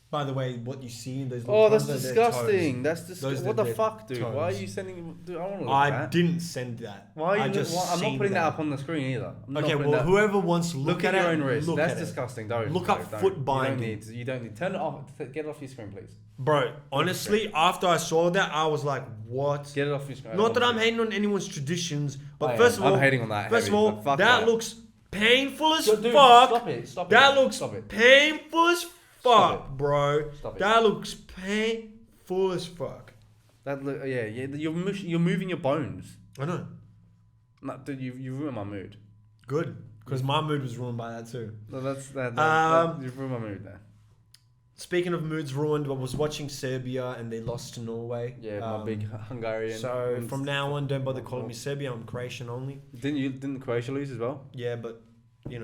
Speaker 1: By the way, what you see in those.
Speaker 2: Oh, that's
Speaker 1: those are their
Speaker 2: disgusting.
Speaker 1: toes.
Speaker 2: That's disgusting.
Speaker 1: Those
Speaker 2: What
Speaker 1: are
Speaker 2: the
Speaker 1: their
Speaker 2: fuck, dude? Why are
Speaker 1: toes.
Speaker 2: you sending? Dude, I want to look
Speaker 1: I
Speaker 2: at that.
Speaker 1: didn't send that.
Speaker 2: Why are you?
Speaker 1: I just
Speaker 2: I'm not
Speaker 1: seen
Speaker 2: putting that up on the screen either. I'm not
Speaker 1: Okay,
Speaker 2: putting
Speaker 1: well,
Speaker 2: that-
Speaker 1: whoever wants to
Speaker 2: look at
Speaker 1: it,
Speaker 2: your own wrist.
Speaker 1: look
Speaker 2: That's
Speaker 1: at it.
Speaker 2: disgusting. Don't
Speaker 1: Look up
Speaker 2: don't.
Speaker 1: foot binding.
Speaker 2: You don't need. Turn it off. Get it off your screen, please.
Speaker 1: Bro, honestly, after I saw that, I was like, what?
Speaker 2: Get it off your screen.
Speaker 1: Not that I'm hating on anyone's traditions, but
Speaker 2: I
Speaker 1: first
Speaker 2: am.
Speaker 1: of all,
Speaker 2: I'm hating on that
Speaker 1: First
Speaker 2: heavy,
Speaker 1: of all,
Speaker 2: but fuck
Speaker 1: that
Speaker 2: that.
Speaker 1: looks painful as
Speaker 2: Dude,
Speaker 1: fuck.
Speaker 2: Stop it. Stop
Speaker 1: That
Speaker 2: it.
Speaker 1: looks
Speaker 2: Stop it.
Speaker 1: painful as
Speaker 2: Stop
Speaker 1: fuck, bro.
Speaker 2: Stop it.
Speaker 1: That looks painful as fuck.
Speaker 2: That look. Yeah. You're moving your bones.
Speaker 1: I know.
Speaker 2: No, dude, you ruined my mood.
Speaker 1: Good, because my mood was ruined by that too.
Speaker 2: No, that's that. You've ruined my mood there.
Speaker 1: Speaking of moods ruined, I was watching Serbia and they lost to Norway.
Speaker 2: Yeah, my big Hungarian.
Speaker 1: So from now on, don't bother calling me Serbia. I'm Croatian only.
Speaker 2: Didn't Croatia lose as well?
Speaker 1: Yeah, but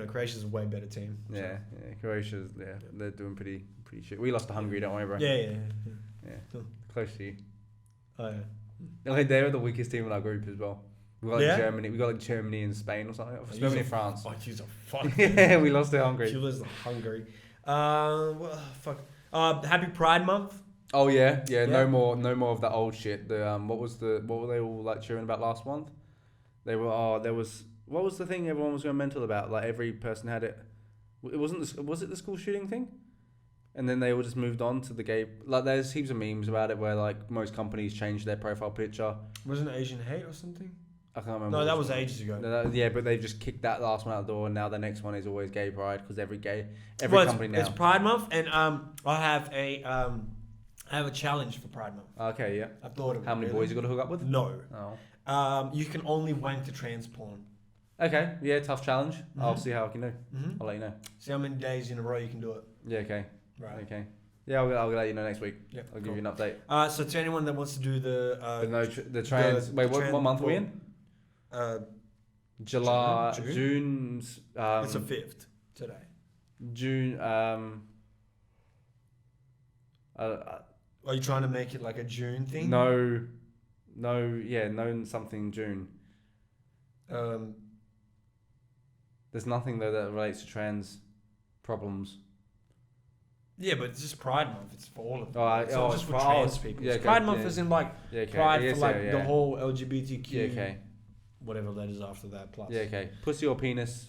Speaker 1: Croatia's a way better team. So.
Speaker 2: Yeah, Croatia's they're doing pretty shit. We lost to Hungary, don't worry, bro.
Speaker 1: Yeah.
Speaker 2: Cool. Close to you.
Speaker 1: Oh yeah.
Speaker 2: Like they were the weakest team in our group as well. We got like
Speaker 1: Yeah?
Speaker 2: Germany. We got like Germany and Spain or something. Germany and France.
Speaker 1: Oh, you're a fuck.
Speaker 2: Yeah, we lost to Hungary.
Speaker 1: You lose to Hungary. Well, fuck. Happy Pride Month.
Speaker 2: Oh yeah.
Speaker 1: Yeah.
Speaker 2: No more of that old shit. The what were they all like cheering about last month? They were what was the thing everyone was going mental about? Like every person had it. It was it the school shooting thing? And then they all just moved on to the gay. Like there's heaps of memes about it where like most companies changed their profile picture.
Speaker 1: Wasn't it Asian hate or something?
Speaker 2: I can't remember.
Speaker 1: No, that was ages ago.
Speaker 2: Yeah, but they've just kicked that last one out the door, and now the next one is always gay pride because every
Speaker 1: Well,
Speaker 2: company now.
Speaker 1: It's Pride Month, and I have a challenge for Pride Month.
Speaker 2: Okay, yeah.
Speaker 1: I thought of it.
Speaker 2: How many boys you got to hook up with?
Speaker 1: No.
Speaker 2: Oh.
Speaker 1: You can only wank to trans porn.
Speaker 2: Okay, yeah, tough challenge. I'll see how I can do.
Speaker 1: Mm-hmm.
Speaker 2: I'll let you know.
Speaker 1: See how many days in a row you can do it.
Speaker 2: Yeah, okay.
Speaker 1: Right.
Speaker 2: Okay. Yeah, I'll let you know next week.
Speaker 1: Yep,
Speaker 2: I'll give you an update.
Speaker 1: So to anyone that wants to do the
Speaker 2: The trans. Wait, what month are we in? July,
Speaker 1: June?
Speaker 2: June's.
Speaker 1: It's the 5th today.
Speaker 2: June.
Speaker 1: Are you trying to make it like a June thing?
Speaker 2: No, something June. There's nothing though that relates to trans problems.
Speaker 1: Yeah, but it's just Pride Month. It's for all of them.
Speaker 2: Oh,
Speaker 1: it's not just for trans people.
Speaker 2: Yeah,
Speaker 1: It's
Speaker 2: okay,
Speaker 1: Pride Month
Speaker 2: yeah.
Speaker 1: is in like
Speaker 2: Yeah, okay.
Speaker 1: Pride
Speaker 2: Yes,
Speaker 1: for like
Speaker 2: yeah.
Speaker 1: the whole LGBTQ.
Speaker 2: Yeah, okay.
Speaker 1: Whatever that is after that plus.
Speaker 2: Yeah, okay. Pussy or penis?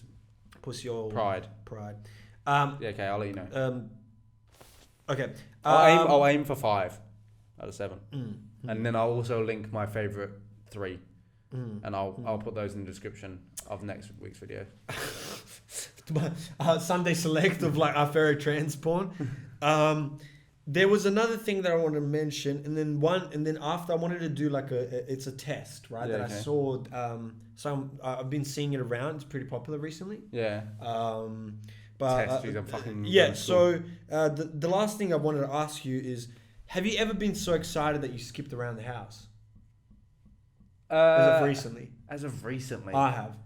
Speaker 1: Pussy or
Speaker 2: Pride.
Speaker 1: Pride.
Speaker 2: Yeah, okay, I'll let you know.
Speaker 1: Okay.
Speaker 2: I'll aim for 5 out of 7,
Speaker 1: Mm.
Speaker 2: and then I'll also link my favorite 3, and I'll
Speaker 1: Mm.
Speaker 2: put those in the description of next week's video.
Speaker 1: Sunday select of like our fairy trans porn. There was another thing that I wanted to mention, and then after I wanted to do like it's a test, right?
Speaker 2: Yeah,
Speaker 1: that
Speaker 2: okay.
Speaker 1: I saw. I've been seeing it around. It's pretty popular recently.
Speaker 2: Yeah.
Speaker 1: But
Speaker 2: Test, geez, I'm fucking
Speaker 1: yeah.
Speaker 2: going to school.
Speaker 1: So the last thing I wanted to ask you is, have you ever been so excited that you skipped around the house? As of recently.
Speaker 2: As of recently.
Speaker 1: I have.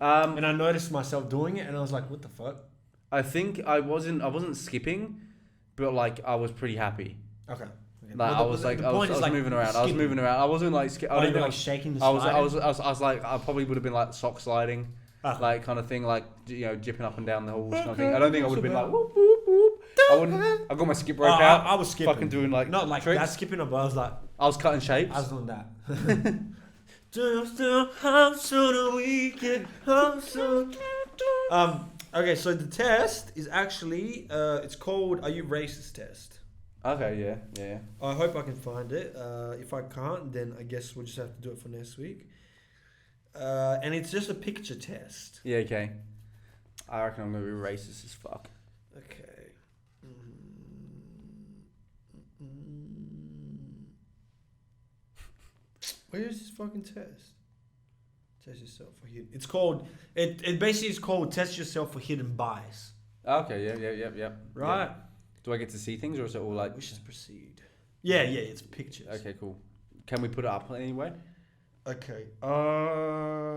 Speaker 1: And I noticed myself doing it, and I was like, "What the fuck?"
Speaker 2: I think I wasn't skipping, but like I was pretty happy.
Speaker 1: Okay.
Speaker 2: Like I was moving around. I was moving around. I wasn't like I
Speaker 1: Oh, you
Speaker 2: don't
Speaker 1: were
Speaker 2: know.
Speaker 1: like shaking the
Speaker 2: I was
Speaker 1: slide?
Speaker 2: like I probably would have been like sock sliding,
Speaker 1: Ah.
Speaker 2: like kind of thing, like jipping up and down the halls kind of thing. I don't think I would have been like whoop whoop whoop. I wouldn't. I got my skip rope out.
Speaker 1: I was skipping.
Speaker 2: Fucking doing like
Speaker 1: Not like
Speaker 2: tricks.
Speaker 1: that skipping, but I was like,
Speaker 2: I was cutting shapes.
Speaker 1: I was doing that. How soon do we get? How soon? Okay, so the test is actually it's called "Are You Racist?" test.
Speaker 2: Okay, yeah.
Speaker 1: I hope I can find it. If I can't, then I guess we'll just have to do it for next week. And it's just a picture test.
Speaker 2: Yeah, okay. I reckon I'm gonna be racist as fuck.
Speaker 1: Okay. Where is this fucking test? Test yourself for hidden. It's called. It basically is called test yourself for hidden bias.
Speaker 2: Okay, yeah.
Speaker 1: Right.
Speaker 2: Yeah. Do I get to see things, or is it all like?
Speaker 1: We should proceed. Yeah, it's pictures.
Speaker 2: Okay, cool. Can we put it up anyway?
Speaker 1: Okay.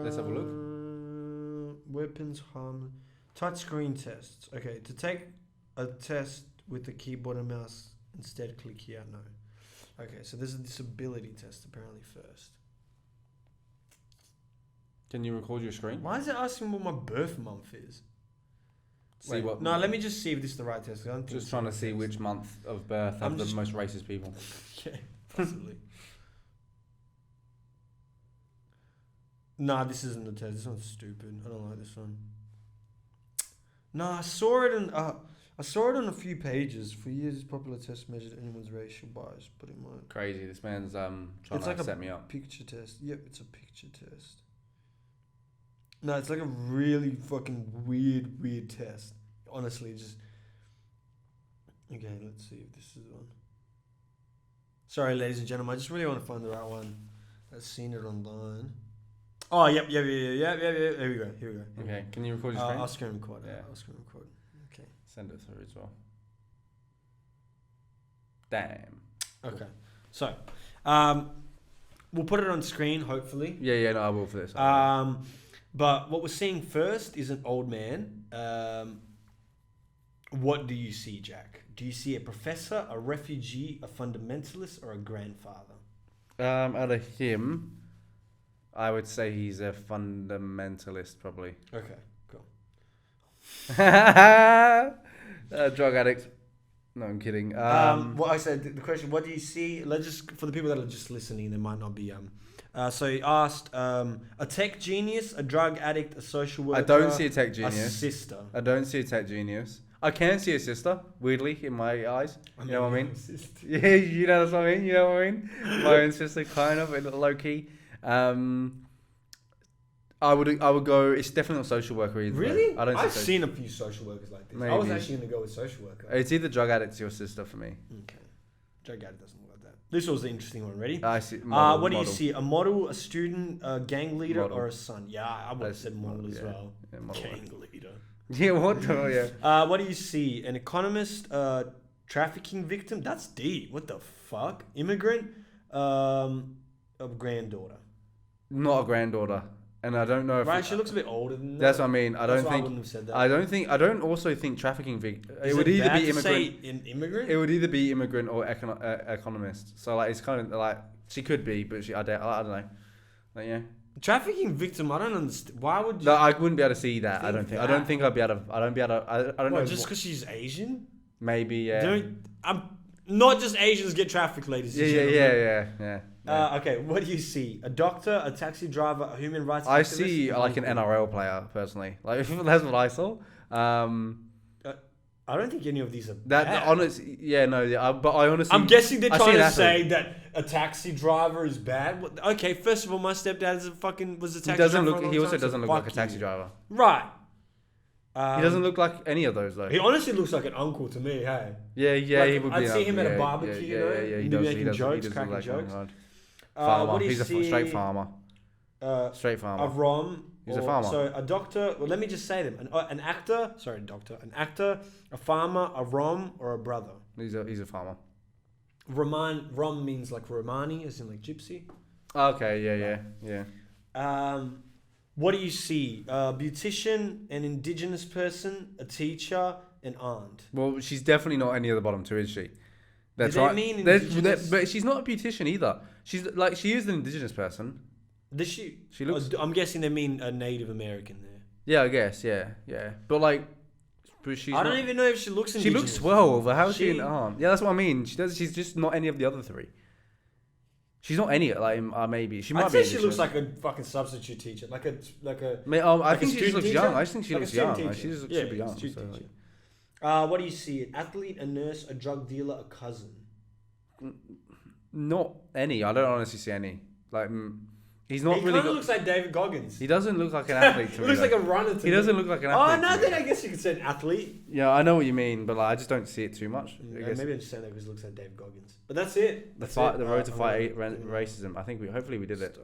Speaker 2: Let's have a look.
Speaker 1: Weapons harm. Touchscreen tests. Okay, to take a test with the keyboard and mouse, instead click here. No. Okay, so there's a disability test apparently first.
Speaker 2: Can you record your screen?
Speaker 1: Why is it asking what my birth month is?
Speaker 2: See what?
Speaker 1: No, let me just see if this is the right test. I don't think
Speaker 2: Just
Speaker 1: it's
Speaker 2: trying
Speaker 1: the
Speaker 2: to
Speaker 1: right
Speaker 2: see
Speaker 1: test.
Speaker 2: which month of birth have the most racist people.
Speaker 1: Yeah, possibly. Nah, this isn't the test. This one's stupid. I don't like this one. No, I saw it on a few pages. For years, this popular test measured anyone's racial bias, but it might.
Speaker 2: Crazy. This man's trying
Speaker 1: It's
Speaker 2: to
Speaker 1: like
Speaker 2: set me up.
Speaker 1: Picture test. Yep, it's a picture test. No, it's like a really fucking weird test. Honestly, just. Okay, let's see if this is one. Sorry, ladies and gentlemen. I just really want to find the right one. I've seen it online. Oh, yep. Here we go.
Speaker 2: Okay. Can you record your screen?
Speaker 1: I'll screen record.
Speaker 2: Yeah.
Speaker 1: I'll screen record. Okay.
Speaker 2: Send it through as well. Damn.
Speaker 1: Okay. So, we'll put it on screen, hopefully.
Speaker 2: Yeah. No, I will for this.
Speaker 1: But what we're seeing first is an old man. What do you see, Jack? Do you see a professor, a refugee, a fundamentalist, or a grandfather?
Speaker 2: Out of him, I would say he's a fundamentalist, probably.
Speaker 1: Okay, cool.
Speaker 2: Drug addict. No, I'm kidding.
Speaker 1: What I said, the question, what do you see? Let's just, for the people that are just listening, they might not be. So he asked, a tech genius, a drug addict, a social worker.
Speaker 2: I don't see a tech genius.
Speaker 1: A sister.
Speaker 2: I don't see a tech genius. I can see a sister, weirdly, in my eyes. You know what I mean? Yeah, you know what I mean? You know what I mean? My own sister, kind of, a little low key. I would go. It's definitely not social worker either.
Speaker 1: Really?
Speaker 2: I don't.
Speaker 1: I've seen a few social workers like this.
Speaker 2: Maybe.
Speaker 1: I was actually going to go with social worker.
Speaker 2: It's either drug addict or your sister for me.
Speaker 1: Okay. Drug addict doesn't look like that. This was the interesting one. Ready?
Speaker 2: I see.
Speaker 1: What do you see? A model, a student, a gang leader,
Speaker 2: Model.
Speaker 1: or a son? Yeah, I would have said model as well.
Speaker 2: Yeah, model.
Speaker 1: Gang leader.
Speaker 2: Yeah, what the yeah.
Speaker 1: What do you see? An economist, trafficking victim? That's deep. What the fuck? Immigrant, a granddaughter.
Speaker 2: Not a granddaughter, and I don't know if
Speaker 1: Right, she looks a bit older than that.
Speaker 2: that's what I mean. I
Speaker 1: That's
Speaker 2: don't
Speaker 1: why I
Speaker 2: think.
Speaker 1: wouldn't have said that.
Speaker 2: I don't also think trafficking victim. It
Speaker 1: Is
Speaker 2: would either
Speaker 1: bad
Speaker 2: be
Speaker 1: to say
Speaker 2: immigrant.
Speaker 1: an immigrant?
Speaker 2: It would either be immigrant or economist. So like it's kind of like she could be, but I don't know. Like yeah.
Speaker 1: Trafficking victim, I don't understand. Why would you?
Speaker 2: No, I wouldn't be able to see that. I don't think.
Speaker 1: that?
Speaker 2: I don't think I'd be able to. I don't know.
Speaker 1: What, just because she's Asian?
Speaker 2: Maybe yeah.
Speaker 1: I'm not just Asians get trafficked, ladies and gentlemen.
Speaker 2: Yeah.
Speaker 1: Okay, what do you see? A doctor, a taxi driver, a human rights
Speaker 2: I
Speaker 1: activist?
Speaker 2: see like an NRL player personally. Like that's what I saw.
Speaker 1: I don't think any of these are
Speaker 2: That
Speaker 1: bad.
Speaker 2: honestly, yeah, no, yeah, but I honestly,
Speaker 1: I'm guessing they're
Speaker 2: I
Speaker 1: trying
Speaker 2: see an
Speaker 1: to
Speaker 2: athlete.
Speaker 1: say that a taxi driver is bad. Okay, first of all, my stepdad is was a taxi
Speaker 2: He doesn't
Speaker 1: driver.
Speaker 2: look.
Speaker 1: for a
Speaker 2: He
Speaker 1: long
Speaker 2: also
Speaker 1: time, so
Speaker 2: doesn't look like a
Speaker 1: fuck
Speaker 2: taxi
Speaker 1: you.
Speaker 2: driver.
Speaker 1: Right.
Speaker 2: He doesn't look like any of those though.
Speaker 1: He honestly looks like an uncle to me. Hey.
Speaker 2: Yeah,
Speaker 1: Like,
Speaker 2: he would be.
Speaker 1: I'd see him at a
Speaker 2: yeah,
Speaker 1: barbecue,
Speaker 2: yeah,
Speaker 1: you know,
Speaker 2: yeah, yeah. He
Speaker 1: maybe
Speaker 2: does.
Speaker 1: making
Speaker 2: He does.
Speaker 1: jokes,
Speaker 2: He does
Speaker 1: cracking
Speaker 2: look like
Speaker 1: jokes.
Speaker 2: farmer.
Speaker 1: What do you
Speaker 2: He's a
Speaker 1: see?
Speaker 2: straight farmer. Straight farmer.
Speaker 1: A rom.
Speaker 2: He's a farmer.
Speaker 1: So a doctor. Well, let me just say them. An actor. Sorry, doctor. An actor. A farmer. A rom or a brother.
Speaker 2: He's a farmer.
Speaker 1: Rom means like Romani, as in like gypsy.
Speaker 2: Okay. Yeah.
Speaker 1: What do you see? A beautician, an indigenous person, a teacher, an aunt.
Speaker 2: Well, she's definitely not any of the bottom two, is she? That's
Speaker 1: they
Speaker 2: right.
Speaker 1: mean indigenous?
Speaker 2: But she's not a beautician either. She is an indigenous person.
Speaker 1: Does she?
Speaker 2: She looks.
Speaker 1: I'm guessing they mean a Native American there.
Speaker 2: Yeah, I guess. Yeah. But she's.
Speaker 1: I don't even know if she looks
Speaker 2: She
Speaker 1: indigenous.
Speaker 2: looks swell, but how is she an aunt? Yeah, that's what I mean. She's just not any of the other three. She's not any maybe she might
Speaker 1: I'd
Speaker 2: be.
Speaker 1: say she looks like a fucking substitute teacher, like a.
Speaker 2: I
Speaker 1: like
Speaker 2: think
Speaker 1: a
Speaker 2: she just looks
Speaker 1: student
Speaker 2: young.
Speaker 1: teacher?
Speaker 2: I just think she
Speaker 1: Like a
Speaker 2: looks
Speaker 1: student
Speaker 2: young.
Speaker 1: teacher.
Speaker 2: She just looks
Speaker 1: Yeah,
Speaker 2: super young.
Speaker 1: student
Speaker 2: so,
Speaker 1: teacher. What do you see? An athlete, a nurse, a drug dealer, a cousin.
Speaker 2: not any. I don't honestly see any. He's not
Speaker 1: He
Speaker 2: really.
Speaker 1: kind of looks like David Goggins.
Speaker 2: He doesn't look like an athlete to
Speaker 1: He
Speaker 2: me.
Speaker 1: looks
Speaker 2: though.
Speaker 1: like a runner to
Speaker 2: He
Speaker 1: me.
Speaker 2: doesn't look like an
Speaker 1: Oh,
Speaker 2: athlete.
Speaker 1: no,
Speaker 2: to me.
Speaker 1: then I guess you could say an athlete.
Speaker 2: Yeah, I know what you mean, but I just don't see it too much. I guess.
Speaker 1: Maybe I'm just saying that because he looks like David Goggins. But that's it.
Speaker 2: The road to fight racism. I think hopefully we did it.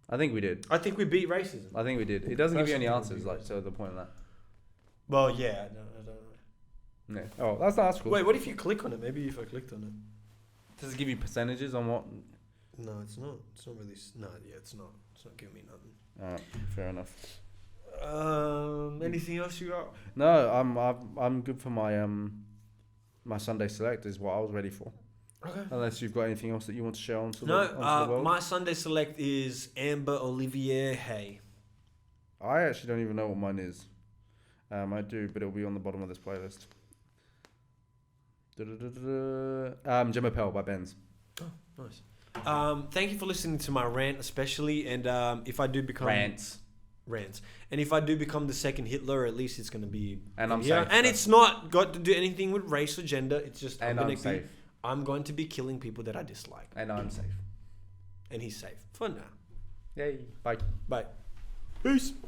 Speaker 2: I think we did.
Speaker 1: I think we beat racism.
Speaker 2: I think we did. It doesn't give you any
Speaker 1: Personally,
Speaker 2: answers, so the point of that.
Speaker 1: Well, yeah. No, I don't know.
Speaker 2: Yeah. Oh, that's cool.
Speaker 1: Wait, what if you click on it? Maybe if I clicked on it.
Speaker 2: Does it give you percentages on what?
Speaker 1: No, it's not. It's not really. No, yeah, it's not. It's not giving me nothing.
Speaker 2: Alright, fair enough.
Speaker 1: Anything else you got?
Speaker 2: No, I'm good for my my Sunday select is what I was ready for.
Speaker 1: Okay.
Speaker 2: Unless you've got anything else that you want to share onto the world.
Speaker 1: My Sunday select is Amber Olivier Hay.
Speaker 2: I actually don't even know what mine is. I do, but it'll be on the bottom of this playlist. Gemma Pell by Benz.
Speaker 1: Oh, nice. Thank you for listening to my rant, especially, and if I do become
Speaker 2: Rants.
Speaker 1: And if I do become the second Hitler, at least it's going to be.
Speaker 2: And I'm
Speaker 1: here.
Speaker 2: safe.
Speaker 1: And it's not got to do anything with race or gender. It's just
Speaker 2: I'm safe.
Speaker 1: I'm going to be killing people that I dislike.
Speaker 2: And I'm safe.
Speaker 1: And he's safe for now.
Speaker 2: Yay. Bye.
Speaker 1: Bye. Peace.